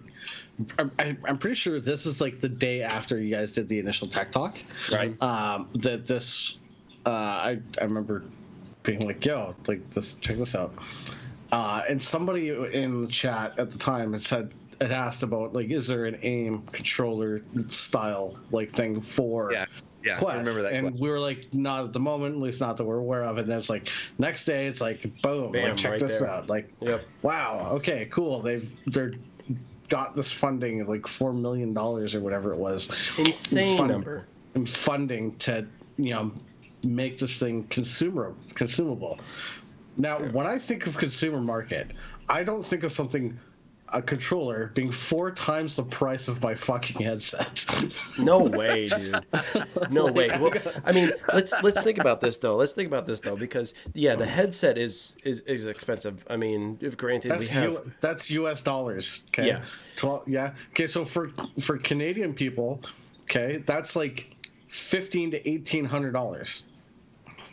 I'm pretty sure this is like the day after you guys did the initial tech talk, right? That this, I remember being like, yo, like check this out. And somebody in the chat at the time had asked about, like, is there an aim controller style like thing for Quest? I remember that. And question. We were like, not at the moment, at least not that we're aware of. And then it's like next day, it's like, boom, bam, like, check right this there. out. Like, yep. Wow, okay, cool. They're got this funding, like $4 million or whatever it was. Insane number. And funding to make this thing consumable. Now, when I think of consumer market, I don't think of a controller being 4 times the price of my fucking headset. No way, dude. No way. Well, I mean, let's think about this though. Because the headset is expensive. I mean, granted, that's US dollars. Okay. Yeah. 12. Yeah. Okay. So for Canadian people, okay, that's like $1,500 to $1,800.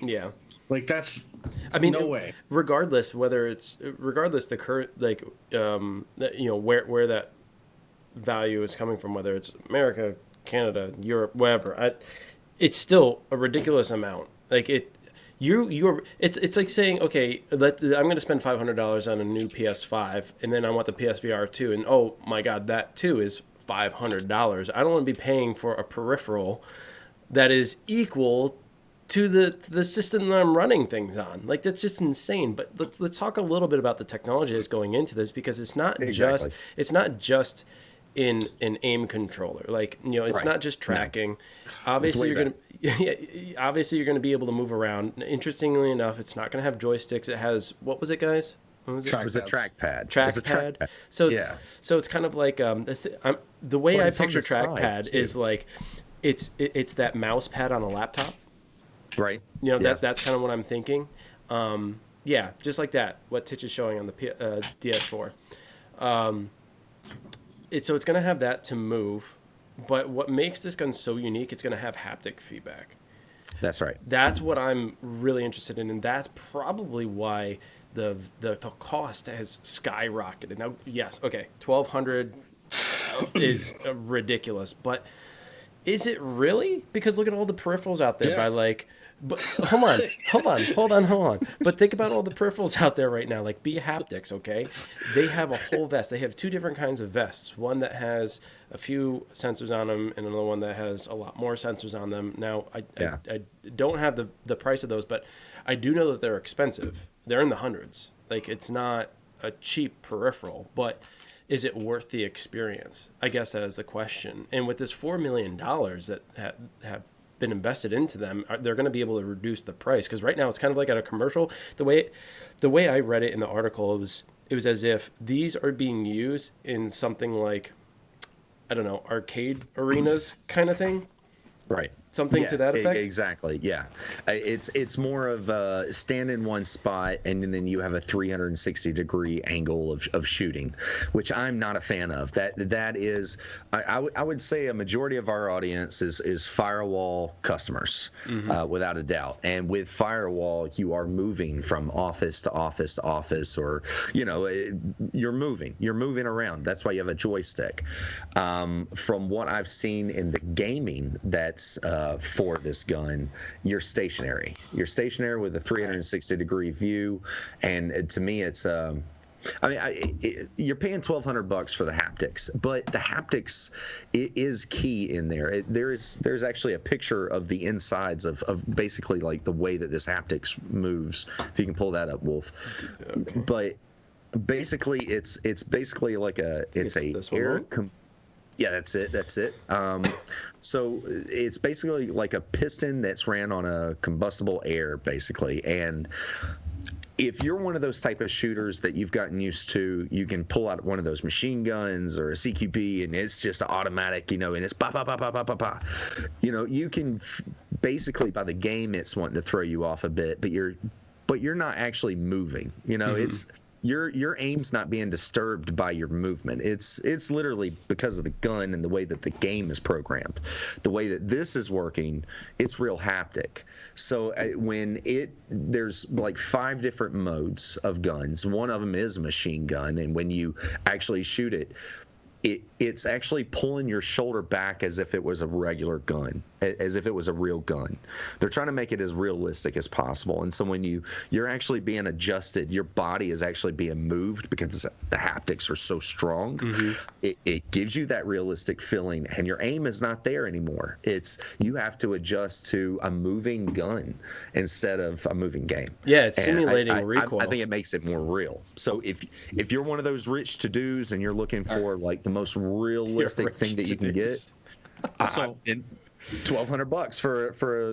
Yeah. Like that's. I mean, no way. Regardless the current, like, where that value is coming from, whether it's America, Canada, Europe, wherever, it's still a ridiculous amount. Like it's like saying, okay, I'm going to spend $500 on a new PS5, and then I want the PSVR 2, and oh my God, that too is $500. I don't want to be paying for a peripheral that is equal to the system that I'm running things on. Like, that's just insane. But let's talk a little bit about the technology that's going into this, because it's not just in an aim controller. Like, it's not just tracking. No. Obviously you're going to be able to move around. Interestingly enough, it's not going to have joysticks. It has, what was it, guys? What was it? It was a trackpad. Trackpad. So it's kind of like the way I picture trackpad is like it's that mouse pad on a laptop. Right. That's kind of what I'm thinking. Just like that. What Titch is showing on the DS4. So it's going to have that to move, but what makes this gun so unique, it's going to have haptic feedback. That's right. That's what I'm really interested in, and that's probably why the cost has skyrocketed. Now, yes, okay, 1,200 is ridiculous, but is it really? Because look at all the peripherals out there by Yes. like. But hold on. But think about all the peripherals out there right now, like Haptics, okay? They have a whole vest. They have two different kinds of vests. One that has a few sensors on them, and another one that has a lot more sensors on them. Now, I don't have the price of those, but I do know that they're expensive. They're in the hundreds. Like, it's not a cheap peripheral, but is it worth the experience? I guess that is the question. And with this $4 million that have been invested into them, they're going to be able to reduce the price, because right now it's kind of like at a commercial. The way I read it in the article, it was as if these are being used in something like, I don't know, arcade arenas kind of thing. Right. Something to that effect? Exactly. Yeah. It's more of stand in one spot and then you have a 360-degree angle of shooting, which I'm not a fan of. That is, I would say a majority of our audience is firewall customers, without a doubt. And with firewall, you are moving from office to office to office, or you're moving around. That's why you have a joystick. From what I've seen in the gaming, that's for this gun, you're stationary with a 360-degree view, and to me it's you're paying $1,200 for the haptics, but the haptics is key in there. There's actually a picture of the insides of basically like the way that this haptics moves, if you can pull that up, Wolf. Okay. But basically it's basically like it's a air yeah, that's it. So it's basically like a piston that's ran on a combustible air, basically. And if you're one of those type of shooters that you've gotten used to, you can pull out one of those machine guns or a CQB, and it's just automatic, and it's ba ba ba ba ba ba ba. You can basically, by the game, it's wanting to throw you off a bit, but you're not actually moving. It's your aim's not being disturbed by your movement. It's literally because of the gun and the way that the game is programmed. The way that this is working, it's real haptic. So there's like 5 different modes of guns. One of them is a machine gun, and when you actually shoot it, it's actually pulling your shoulder back as if it was a regular gun, as if it was a real gun. They're trying to make it as realistic as possible. And so when you're actually being adjusted, your body is actually being moved because the haptics are so strong. It gives you that realistic feeling, and your aim is not there anymore. You have to adjust to a moving gun instead of a moving game. Yeah, it's simulating recoil. I think it makes it more real. So if you're one of those rich to-dos and you're looking for like the most realistic thing that you can get, so $1,200 for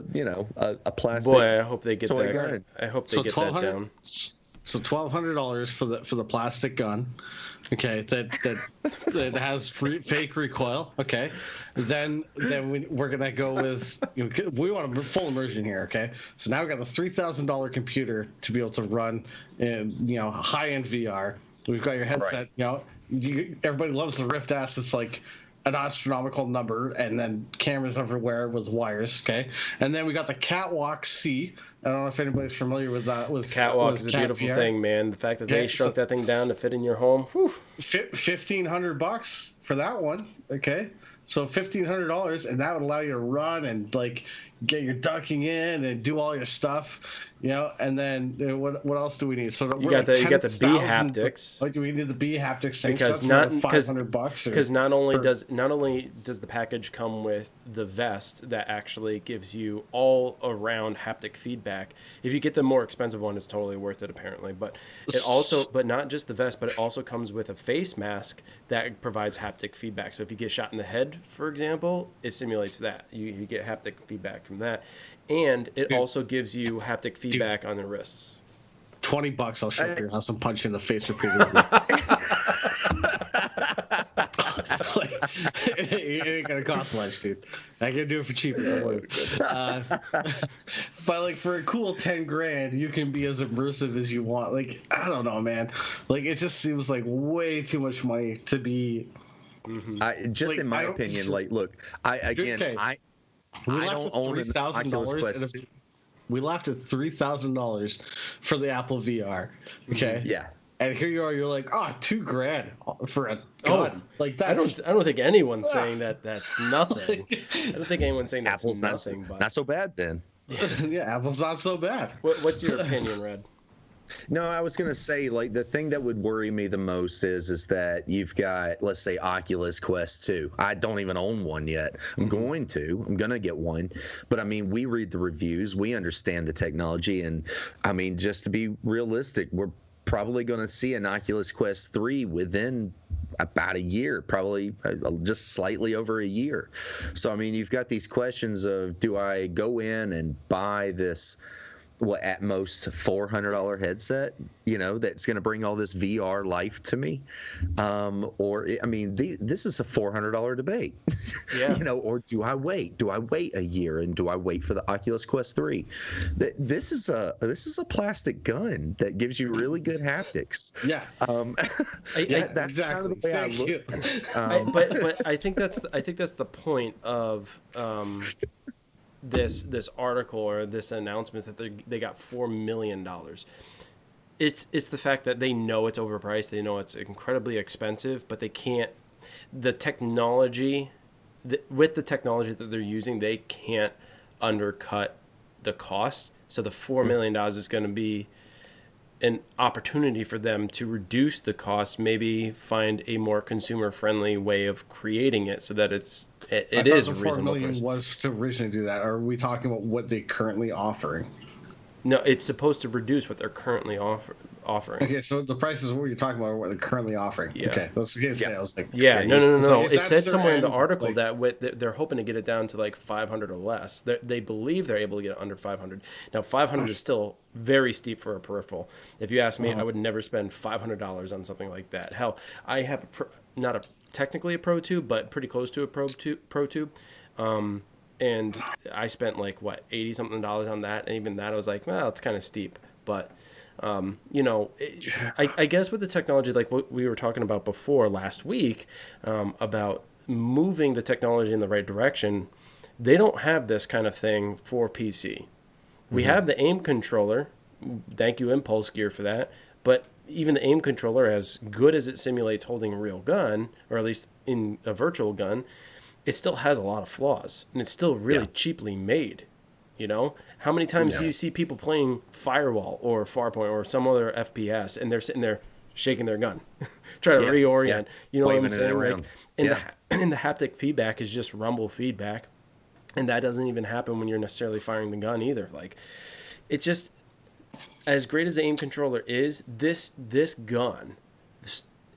a plastic. Boy, I hope they get that. Gun. I hope they get that down. So $1,200 for the plastic gun, okay? That has fake recoil, okay? Then we're gonna go with we want a full immersion here, okay? So now we got the $3,000 computer to be able to run in high-end VR. We've got your headset, right. Everybody loves the Rift S. It's like an astronomical number, and then cameras everywhere with wires, okay? And then we got the Catwalk C. I don't know if anybody's familiar with that. With Catwalk is a beautiful thing, man. The fact that they shrunk that thing down to fit in your home. Whew. $1,500 for that one, okay? So $1,500, and that would allow you to run and like get your ducking in and do all your stuff, and then what else do we need? So you got the haptics. Like, do we need the haptics thing? Because not only does the package come with the vest that actually gives you all around haptic feedback. If you get the more expensive one, it's totally worth it apparently. But not just the vest, but it also comes with a face mask that provides haptic feedback. So if you get shot in the head, for example, it simulates that. You get haptic feedback from that. And it also gives you haptic feedback on the wrists. $20, I'll show up your house and punch you in the face repeatedly. It ain't gonna cost much, dude. I can do it for cheaper. But like for a cool $10,000, you can be as immersive as you want. Like, I don't know, man. Like, it just seems like way too much money to be. In my opinion, like, look, We I laughed don't at own an Oculus Quest. We laughed at $3,000 for the Apple VR. Okay. Yeah. And here you are. You're like, oh, $2,000 for a Oh, gun. Like that's. I don't think anyone's saying that that's nothing. I don't think anyone's saying that's Apple's nothing. not so bad then. Yeah, Apple's not so bad. What's your opinion, Red? No, I was gonna say, like, the thing that would worry me the most is that you've got, let's say, Oculus Quest 2. I don't even own one yet. I'm gonna get one, but I mean, we read the reviews, we understand the technology, and I mean, just to be realistic, we're probably gonna see an Oculus Quest 3 within about a year, probably just slightly over a year. So I mean, you've got these questions of, do I go in and buy this, what at most $400 headset, that's going to bring all this VR life to me, or I mean, this is a $400 debate. Yeah. Or do I wait a year, and do I wait for the Oculus Quest 3? This is a plastic gun that gives you really good haptics. Yeah. That's exactly. kind of the way I Thank look you. at it. But I think that's the point of this article or this announcement that they got $4 million. It's the fact that they know it's overpriced. They know it's incredibly expensive, but they can't. The technology, with the technology that they're using, they can't undercut the cost. So the $4 million is going to be an opportunity for them to reduce the cost, maybe find a more consumer-friendly way of creating it so that it is a reasonable price. $4 million was to originally do that. Or are we talking about what they're currently offering? No, it's supposed to reduce what they're currently offering. Okay, so the prices what you're talking about are what they're currently offering. Yeah. Okay, let's get sales. Like, No. like, It said somewhere in the end, article that they're hoping to get it down to like 500 or less. They believe they're able to get it under 500. Now, 500 is still very steep for a peripheral. If you ask me, I would never spend $500 on something like that. Hell, I have technically a Pro Tube, but pretty close to a Pro Tube. And I spent like $80 something on that, and even that I was like, well, it's kind of steep. But I guess with the technology, like what we were talking about before last week, about moving the technology in the right direction, they don't have this kind of thing for PC. We have the aim controller. Thank you, Impulse Gear, for that. But even the aim controller, as good as it simulates holding a real gun, or at least in a virtual gun, it still has a lot of flaws, and it's still really cheaply made. How many times do you see people playing Firewall or Farpoint or some other FPS, and they're sitting there shaking their gun, trying to reorient? You know what I'm saying? Like, and the haptic feedback is just rumble feedback, and that doesn't even happen when you're necessarily firing the gun either. Like, it's just, as great as the aim controller is, this gun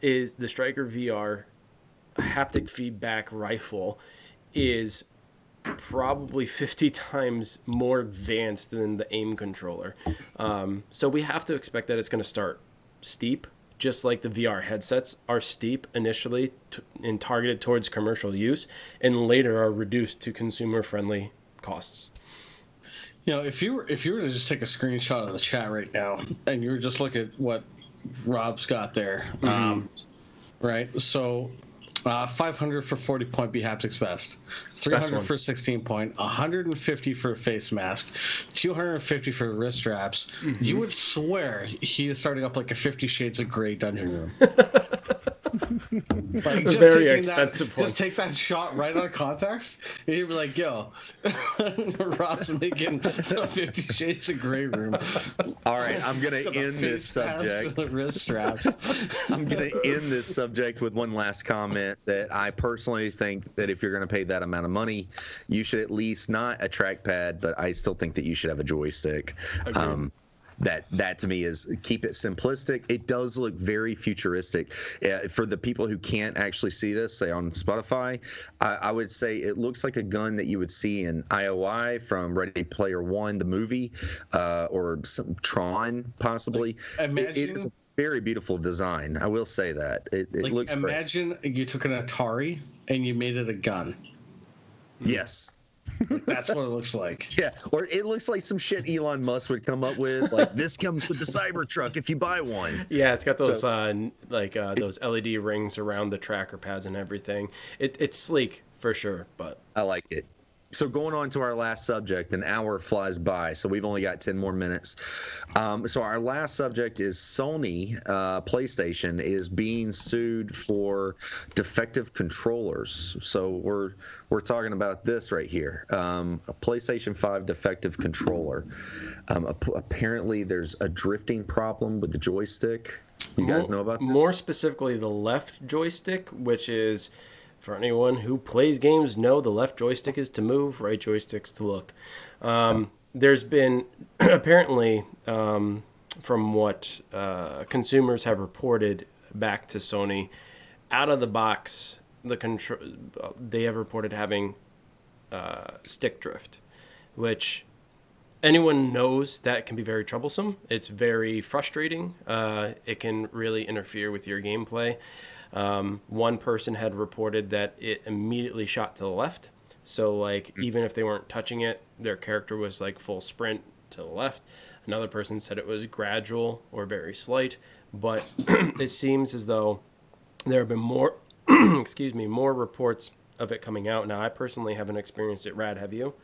is the Striker VR haptic feedback rifle is probably 50 times more advanced than the aim controller. So we have to expect that it's going to start steep, just like the VR headsets are steep initially and targeted towards commercial use, and later are reduced to consumer-friendly costs. If you were to just take a screenshot of the chat right now, and you were just look at what Rob's got there, right? So 500 for 40 point B haptics vest, 300 for 16 point, 150 for a face mask, 250 for wrist straps. You would swear he is starting up like a 50 Shades of Grey dungeon room. Like, very expensive one. Just take that shot right on context, and you'd be like, "Yo, Rob's making a 50 Shades of Grey room." All right, I'm gonna end this subject. Wrist straps. I'm gonna end this subject with one last comment that I personally think that if you're gonna pay that amount of money, you should at least not a trackpad, but I still think that you should have a joystick. That to me is keep it simplistic. It does look very futuristic. For the people who can't actually see this, say on Spotify, I would say it looks like a gun that you would see in IOI from Ready Player One, the movie, or some Tron possibly. It is a very beautiful design. I will say that it looks. Imagine you took an Atari and you made it a gun. Yes. That's what it looks like. Yeah, or it looks like some shit Elon Musk would come up with. Like, this comes with the Cybertruck if you buy one. Yeah, it's got those those LED rings around the tracker pads and everything. It's sleek for sure, but I like it. So going on to our last subject, an hour flies by, so we've only got 10 more minutes. So our last subject is Sony PlayStation is being sued for defective controllers. So we're talking about this right here, a PlayStation 5 defective controller. Apparently, there's a drifting problem with the joystick. You guys know about this? More specifically, the left joystick, which is, for anyone who plays games, know the left joystick is to move, right joystick's to look. There's been, apparently, from what consumers have reported back to Sony, out of the box, they have reported having stick drift, which anyone knows that can be very troublesome. It's very frustrating. It can really interfere with your gameplay. One person had reported that it immediately shot to the left. So, like, even if they weren't touching it, their character was, like, full sprint to the left. Another person said it was gradual or very slight. But it seems as though there have been more, more reports of it coming out. Now, I personally haven't experienced it. Rad, have you?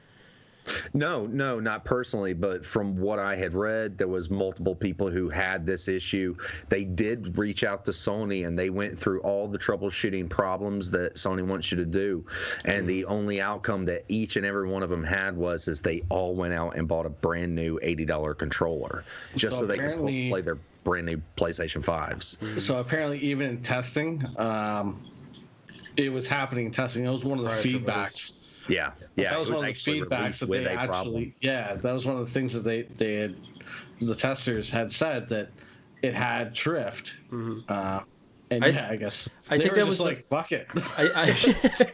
No, not personally, but from what I had read, there was multiple people who had this issue. They did reach out to Sony, and they went through all the troubleshooting problems that Sony wants you to do. And the only outcome that each and every one of them had was they all went out and bought a brand new $80 controller just so they could play their brand new PlayStation 5s. So apparently, even in testing, it was happening in testing. It was one of the feedbacks. Yeah. That was one of the feedbacks that they actually. Yeah, that was one of the things that they had. The testers had said that it had drift. Mm-hmm. I guess I think that was like fuck it.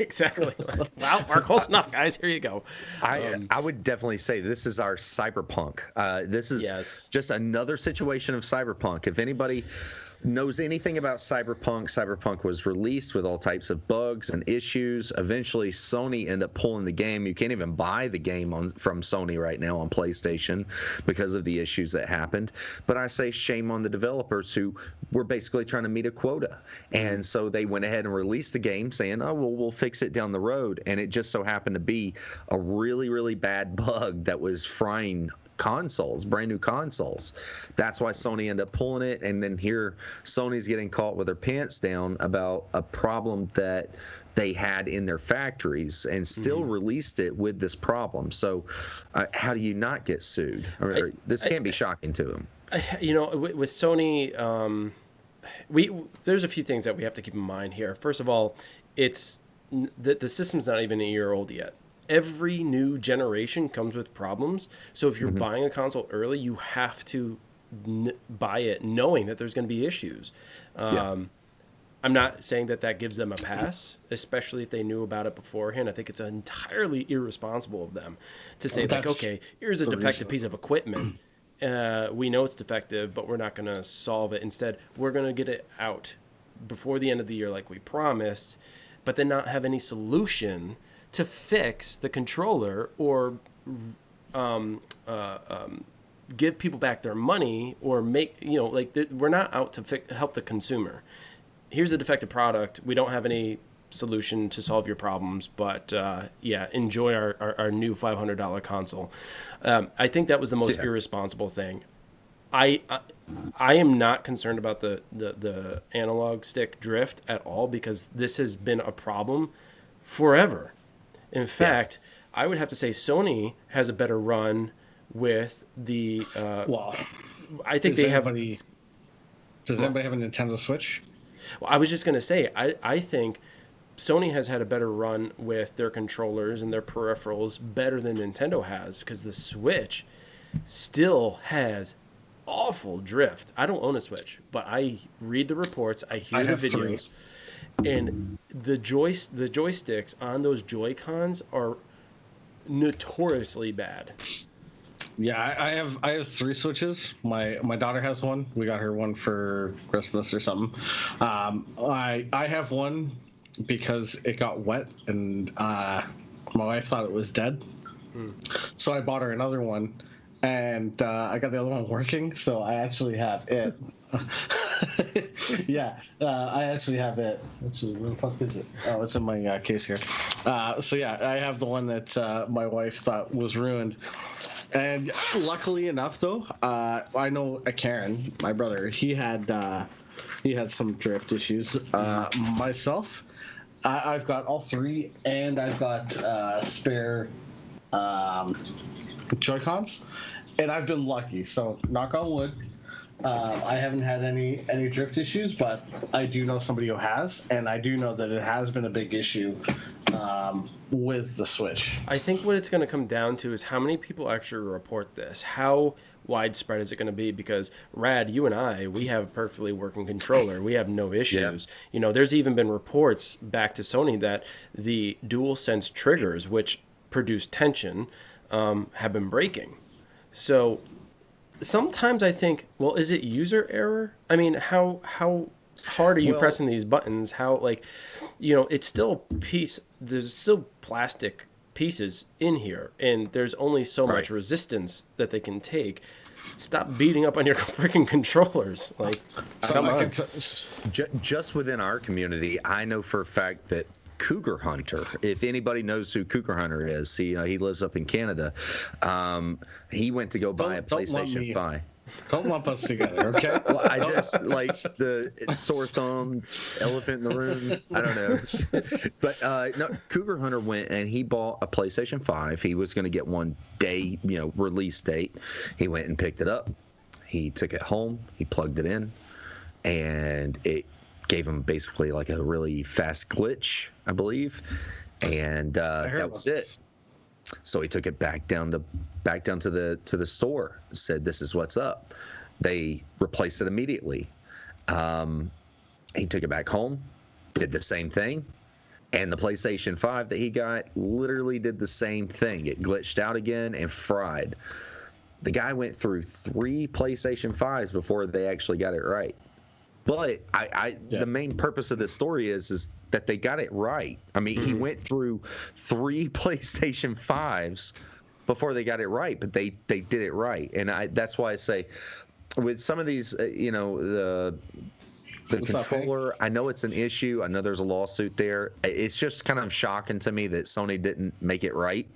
Exactly. Wow, we're close enough, guys. Here you go. I would definitely say this is our Cyberpunk. This is just another situation of Cyberpunk. If anybody knows anything about Cyberpunk was released with all types of bugs and issues. Eventually, Sony ended up pulling the game. You can't even buy the game from Sony right now on PlayStation because of the issues that happened. But I say shame on the developers who were basically trying to meet a quota. And so they went ahead and released the game saying, oh, well, we'll fix it down the road. And it just so happened to be a really, really bad bug that was frying consoles, brand new consoles. That's why Sony ended up pulling it, and then here Sony's getting caught with their pants down about a problem that they had in their factories and still released it with this problem. So how do you not get sued? This can't be shocking to them. With Sony, there's a few things that we have to keep in mind here. First of all, it's the system's not even a year old yet. Every new generation comes with problems. So if you're buying a console early, you have to buy it knowing that there's going to be issues. I'm not saying that gives them a pass, especially if they knew about it beforehand. I think it's entirely irresponsible of them to say, okay, here's a defective piece of equipment. We know it's defective, but we're not going to solve it. Instead, we're going to get it out before the end of the year like we promised, but then not have any solution to fix the controller or give people back their money or make, we're not out to help the consumer. Here's a defective product. We don't have any solution to solve your problems, but enjoy our new $500 console. I think that was the most irresponsible thing. I am not concerned about the analog stick drift at all because this has been a problem forever. In fact, I would have to say Sony has a better run with the. I think they have. Does anybody have a Nintendo Switch? Well, I was just going to say, I think Sony has had a better run with their controllers and their peripherals better than Nintendo has because the Switch still has awful drift. I don't own a Switch, but I read the reports, I hear the videos. 3. And the joysticks on those Joy-Cons are notoriously bad. Yeah, I have 3 Switches. My daughter has one. We got her one for Christmas or something. I have one because it got wet and my wife thought it was dead. So I bought her another one, and I got the other one working. So I actually have it. Yeah, I actually have it. Actually, where the fuck is it? Oh, it's in my case here. So yeah, I have the one that my wife thought was ruined. And luckily enough, though, I know Karen, my brother. He had some drift issues. Myself, I've got all three, and I've got spare Joy-Cons, and I've been lucky. So knock on wood. I haven't had any drift issues, but I do know somebody who has, and I do know that it has been a big issue with the Switch. I think what it's going to come down to is how many people actually report this. How widespread is it going to be? Because Rad, you and I, we have a perfectly working controller. We have no issues. Yeah. You know, there's even been reports back to Sony that the DualSense triggers, which produce tension, have been breaking. So sometimes I think, well, is it user error? I mean, how hard are you pressing these buttons? How, like, you know, it's still a piece. There's still plastic pieces in here, and there's only so much resistance that they can take. Stop beating up on your freaking controllers. Like, come on. Just within our community, I know for a fact that Cougar Hunter, if anybody knows who Cougar Hunter is, he lives up in Canada. He went to go buy a PlayStation 5. Don't lump us together, okay? Well, I just like the sore thumb, elephant in the room. I don't know. But no, Cougar Hunter went and he bought a PlayStation 5. He was going to get one day, release date. He went and picked it up. He took it home. He plugged it in, and it gave him basically like a really fast glitch, I believe, and that was it. So he took it back down to the store. Said, "This is what's up." They replaced it immediately. He took it back home, did the same thing, and the PlayStation 5 that he got literally did the same thing. It glitched out again and fried. The guy went through 3 PlayStation 5s before they actually got it right. But the main purpose of this story is that they got it right. I mean, he went through 3 PlayStation 5s before they got it right, but they did it right. And that's why I say with some of these, the controller, I know it's an issue. I know there's a lawsuit there. It's just kind of shocking to me that Sony didn't make it right.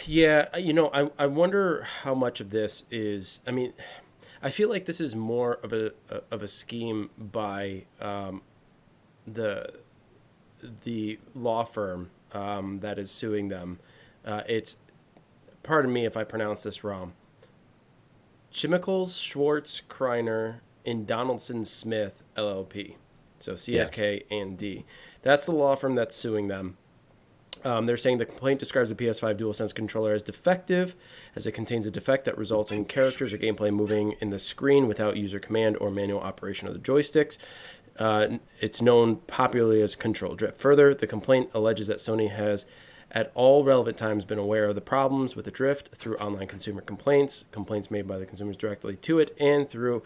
Yeah, I wonder how much of this is, I mean, I feel like this is more of a scheme by the law firm that is suing them. It's, pardon me if I pronounce this wrong, Chemicals, Schwartz, Kreiner, and Donaldson Smith LLP. So CSK and D. That's the law firm that's suing them. They're saying the complaint describes the PS5 DualSense controller as defective, as it contains a defect that results in characters or gameplay moving in the screen without user command or manual operation of the joysticks. It's known popularly as control drift. Further, the complaint alleges that Sony has at all relevant times been aware of the problems with the drift through online consumer complaints made by the consumers directly to it, and through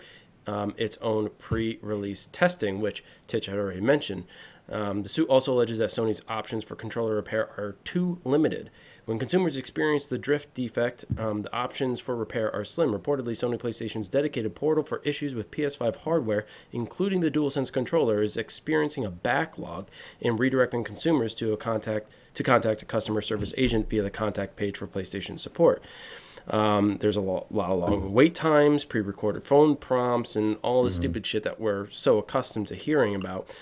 its own pre-release testing, which Titch had already mentioned. The suit also alleges that Sony's options for controller repair are too limited. When consumers experience the drift defect, the options for repair are slim. Reportedly, Sony PlayStation's dedicated portal for issues with PS5 hardware, including the DualSense controller, is experiencing a backlog in redirecting consumers to contact a customer service agent via the contact page for PlayStation support. There's a lot of long wait times, pre-recorded phone prompts, and all the stupid shit that we're so accustomed to hearing about.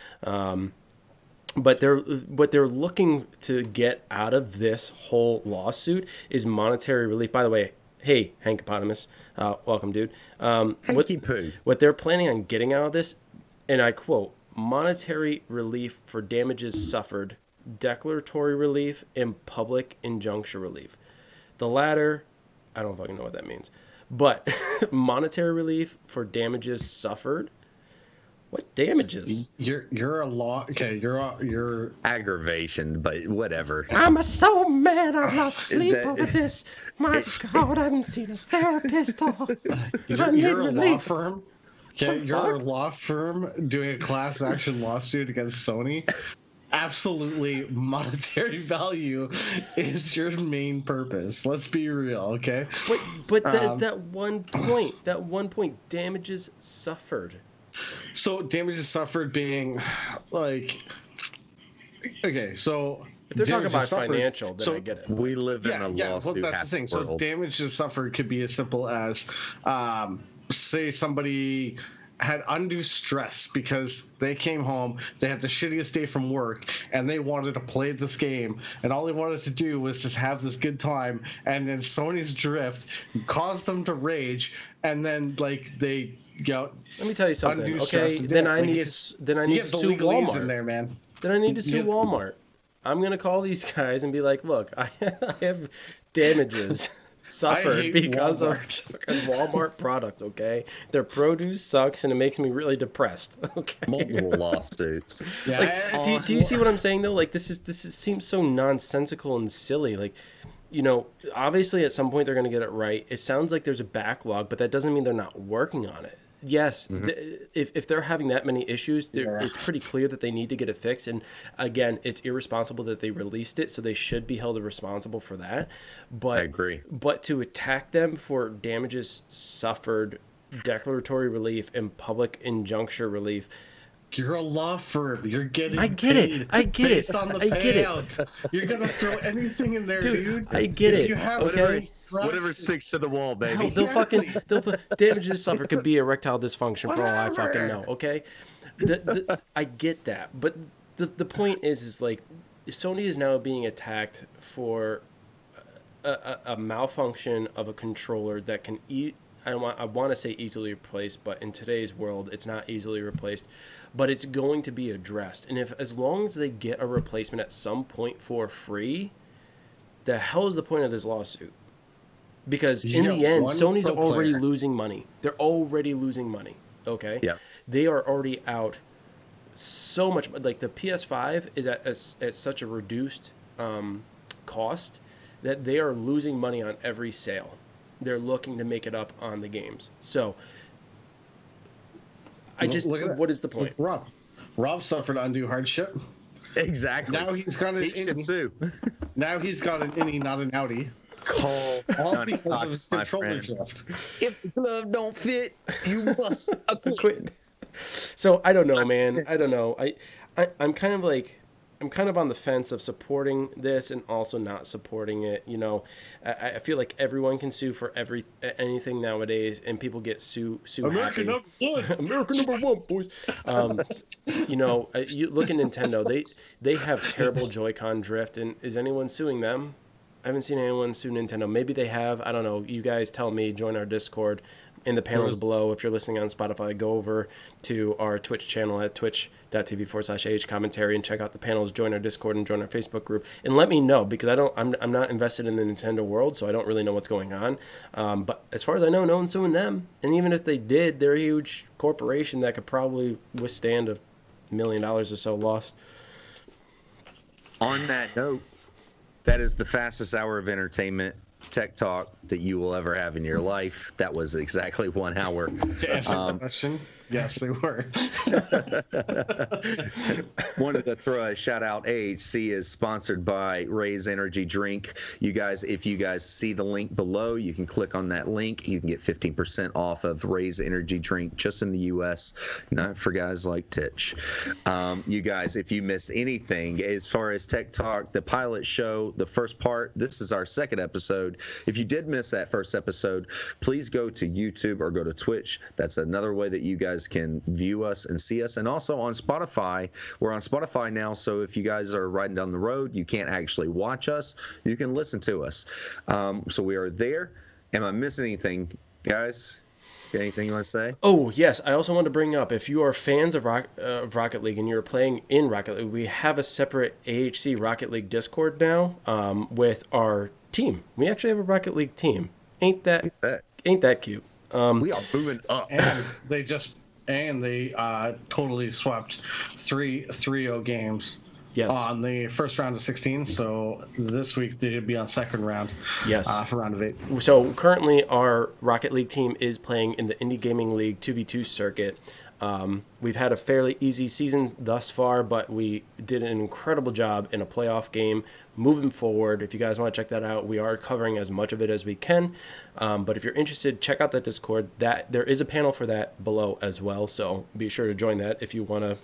But what they're looking to get out of this whole lawsuit is monetary relief. By the way, hey, Hankopotamus, welcome, dude. What they're planning on getting out of this, and I quote, monetary relief for damages suffered, declaratory relief, and public injunction relief. The latter, I don't fucking know what that means. But monetary relief for damages suffered? What damages? You're a law. Okay, you're aggravation, but whatever. I'm so mad I lost sleep over this. My God, I haven't seen a therapist. You're a law firm. Okay, you're a law firm doing a class action lawsuit against Sony. absolutely monetary value is your main purpose. Let's be real, okay? But that one point, damages suffered. So damages suffered being like, okay, so If they're talking damages about suffered- financial, then so I get it. We live in a well, lawsuit that's the happy thing. So world. damages suffered could be as simple as, say somebody had undue stress because they came home, they had the shittiest day from work, and they wanted to play this game, and all they wanted to do was just have this good time, and then Sony's drift caused them to rage, and then like they got Let me tell you something. undue Okay, stress. then I Like, need it's- to then I you need get to the sue legalese in Walmart. there, man. Then I need to sue get- Walmart. I'm gonna call these guys and be like, look, I have damages suffered hate because of Walmart. fucking Walmart product. Okay, their produce sucks and it makes me really depressed. Okay. Multiple lawsuits. Yeah, Like, do you see what I'm saying though? Like seems so nonsensical and silly. Like, obviously at some point they're going to get it right. It sounds like there's a backlog, but that doesn't mean they're not working on it. Yes, if they're having that many issues, it's pretty clear that they need to get it fixed. And again, it's irresponsible that they released it, so they should be held responsible for that. But I agree. But to attack them for damages suffered, declaratory relief, and public injuncture relief. You're a law firm. You're getting I get it. paid I get it. based on the I get it. payouts. You're gonna throw anything in there, dude. I get If it. You have Okay. Whatever sticks to the wall, baby. Hell, damages suffered could be erectile dysfunction for all I fucking know. Okay, I get that, but the point is like Sony is now being attacked for a malfunction of a controller that can I want to say easily replaced, but in today's world, it's not easily replaced. But it's going to be addressed, and as long as they get a replacement at some point for free, the hell is the point of this lawsuit? Because in the end, Sony's already losing money. They're already losing money. Okay. Yeah. They are already out so much. Like the PS5 is at such a reduced cost that they are losing money on every sale. They're looking to make it up on the games. So what is the point? Rob suffered undue hardship. Exactly. Now he's got an innie. Now he's got an innie, not an outie. Call all because of his controller drift. If the glove don't fit, you must quit. So I don't know, man. I don't know. I'm kind of like I'm kind of on the fence of supporting this and also not supporting it. I feel like everyone can sue for anything nowadays, and people get sue American happy. number one. American number one, boys. You look at Nintendo. They have terrible Joy-Con drift, and is anyone suing them? I haven't seen anyone sue Nintendo. Maybe they have. I don't know. You guys tell me. Join our Discord in the panels below. If you're listening on Spotify, go over to our Twitch channel at twitch.tv/AH commentary and check out the panels. Join our Discord and join our Facebook group. And let me know, because I'm not invested in the Nintendo world, so I don't really know what's going on. But as far as I know, no one's suing them. And even if they did, they're a huge corporation that could probably withstand $1 million or so lost. On that note, that is the fastest hour of entertainment tech talk that you will ever have in your life. That was exactly 1 hour. To answer the question, yes, they were. Wanted to throw a shout out. AHC is sponsored by Raise Energy Drink. If you guys see the link below, you can click on that link. You can get 15% off of Raise Energy Drink just in the U.S., not for guys like Titch. You guys, if you missed anything as far as Tech Talk, the pilot show, the first part, this is our second episode. If you did miss that first episode, please go to YouTube or go to Twitch. That's another way that you guys can view us and see us. And also on Spotify. We're on Spotify now, so if you guys are riding down the road, you can't actually watch us. You can listen to us. So we are there. Am I missing anything, guys? Anything you want to say? Oh, yes. I also want to bring up, if you are fans of Rocket League and you're playing in Rocket League, we have a separate AHC Rocket League Discord now with our team. We actually have a Rocket League team. Ain't that cute? We are moving up. And they totally swept 3-0 games. Yes. On the first round of 16, so this week they should be on second round. Yes. For round of 8. So currently our Rocket League team is playing in the Indie Gaming League 2v2 circuit. We've had a fairly easy season thus far, but we did an incredible job in a playoff game moving forward. If you guys want to check that out, we are covering as much of it as we can. But if you're interested, check out that Discord. There is a panel for that below as well, so be sure to join that if you want to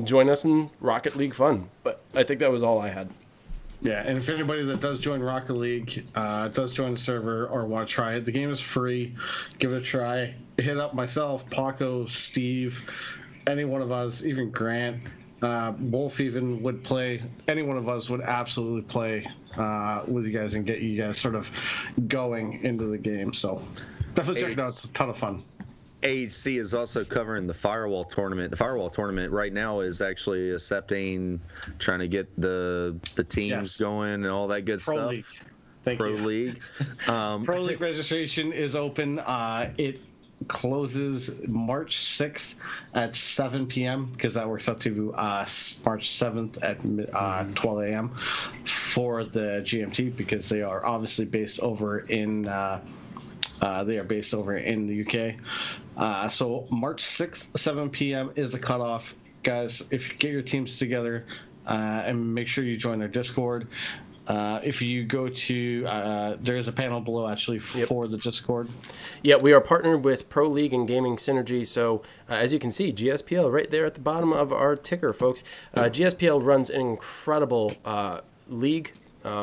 join us in Rocket League fun. But I think that was all I had. Yeah, and if anybody that does join Rocket League, does join the server or want to try it, the game is free. Give it a try. Hit up myself, Paco, Steve, any one of us, even Grant, Wolf even would play. Any one of us would absolutely play with you guys and get you guys sort of going into the game. So definitely check it out. It's a ton of fun. AHC is also covering the Firewall tournament. The Firewall tournament right now is actually accepting, trying to get the teams going and all that good Pro stuff. League. Thank you. League. Pro League registration is open. It closes March 6th at 7 p.m. because that works out to March 7th at 12 a.m. for the GMT, because they are obviously based over in the UK. So March 6th, 7 p.m. is the cutoff. Guys, if you get your teams together and make sure you join their Discord. If you go to, there is a panel below actually for the Discord. Yeah, we are partnered with Pro League and Gaming Synergy. So as you can see, GSPL right there at the bottom of our ticker, folks. GSPL runs an incredible league.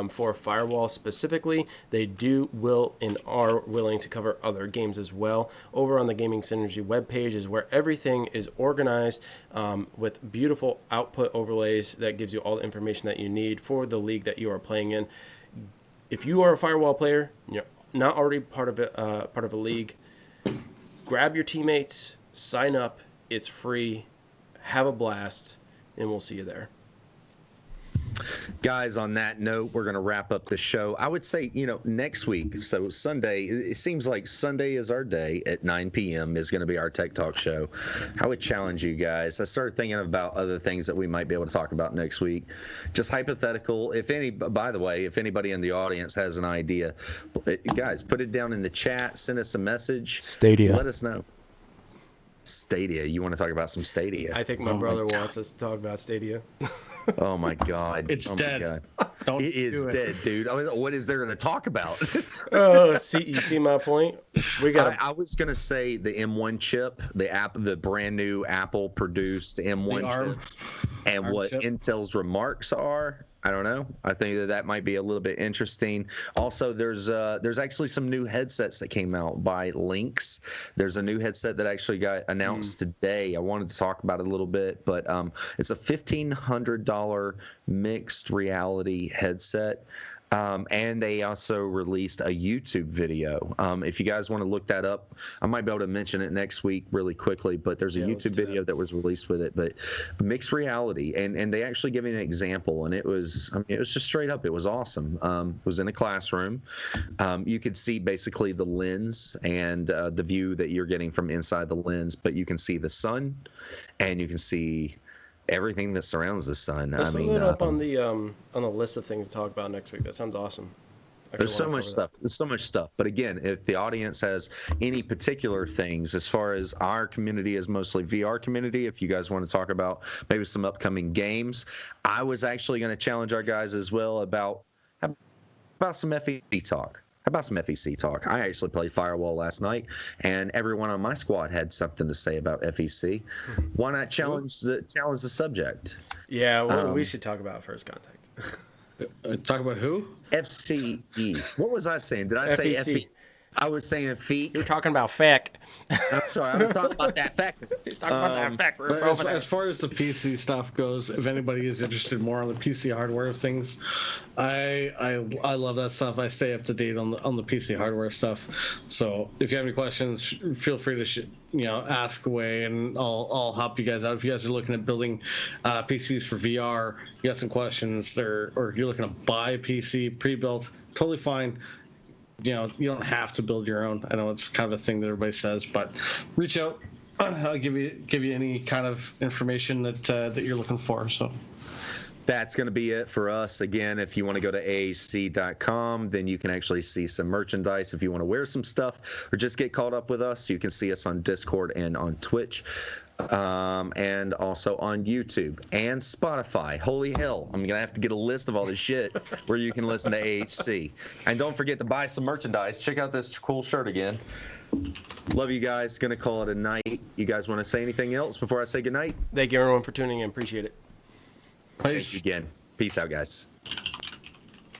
For Firewall specifically. They are willing to cover other games as well. Over on the Gaming Synergy webpage is where everything is organized with beautiful output overlays that gives you all the information that you need for the league that you are playing in. If you are a Firewall player, you're not already part of a league, grab your teammates, sign up. It's free. Have a blast, and we'll see you there. Guys, on that note, we're going to wrap up the show. I would say, next week, so Sunday, it seems like Sunday is our day at 9 p.m. is going to be our Tech Talk show. I would challenge you guys. I started thinking about other things that we might be able to talk about next week. Just hypothetical. By the way, if anybody in the audience has an idea, guys, put it down in the chat. Send us a message. Stadia. Let us know. Stadia. You want to talk about some Stadia? I think my brother wants us to talk about Stadia. Oh my God! It's dead. Don't it is dead, dude. What is there going to talk about? You see my point? I was going to say the M1 chip, the brand new Apple produced M1 chip, and what chip. Intel's remarks are. I don't know. I think that might be a little bit interesting. Also, there's actually some new headsets that came out by Lynx. There's a new headset that actually got announced today. I wanted to talk about it a little bit, but it's a $1,500 mixed reality headset. And they also released a YouTube video. If you guys want to look that up, I might be able to mention it next week really quickly, but there's a YouTube video that was released with it. But mixed reality, and they actually give me an example, and it was just straight up. It was awesome. It was in a classroom. You could see basically the lens and the view that you're getting from inside the lens, but you can see the sun, and you can see everything that surrounds the sun. Let's look it up on the list of things to talk about next week. That sounds awesome. There's so much stuff. There's so much stuff. But again, if the audience has any particular things, as far as our community is mostly VR community, if you guys want to talk about maybe some upcoming games, I was actually going to challenge our guys as well about some FEC talk. How about some FEC talk? I actually played Firewall last night, and everyone on my squad had something to say about FEC. Why not challenge the subject? Yeah, well, we should talk about First Contact. Talk about who? FCE. What was I saying? Did I say FEC? I was saying feet. You're talking about feck. I'm sorry, I was talking about that feck. You're talking about that feck. As far as the PC stuff goes, if anybody is interested more on the PC hardware of things, I love that stuff. I stay up to date on the PC hardware stuff. So if you have any questions, feel free to ask away, and I'll help you guys out. If you guys are looking at building PCs for VR, you got some questions there, or you're looking to buy a PC pre-built, totally fine. You don't have to build your own. I know it's kind of a thing that everybody says, but reach out. I'll give you any kind of information that you're looking for. So that's going to be it for us. Again, if you want to go to ahc.com, then you can actually see some merchandise. If you want to wear some stuff or just get caught up with us, you can see us on Discord and on Twitch, and also on YouTube and Spotify. Holy hell, I'm going to have to get a list of all this shit where you can listen to AHC. And don't forget to buy some merchandise. Check out this cool shirt again. Love you guys. Going to call it a night. You guys want to say anything else before I say goodnight? Thank you, everyone, for tuning in. Appreciate it. Peace. Thank you again. Peace out, guys.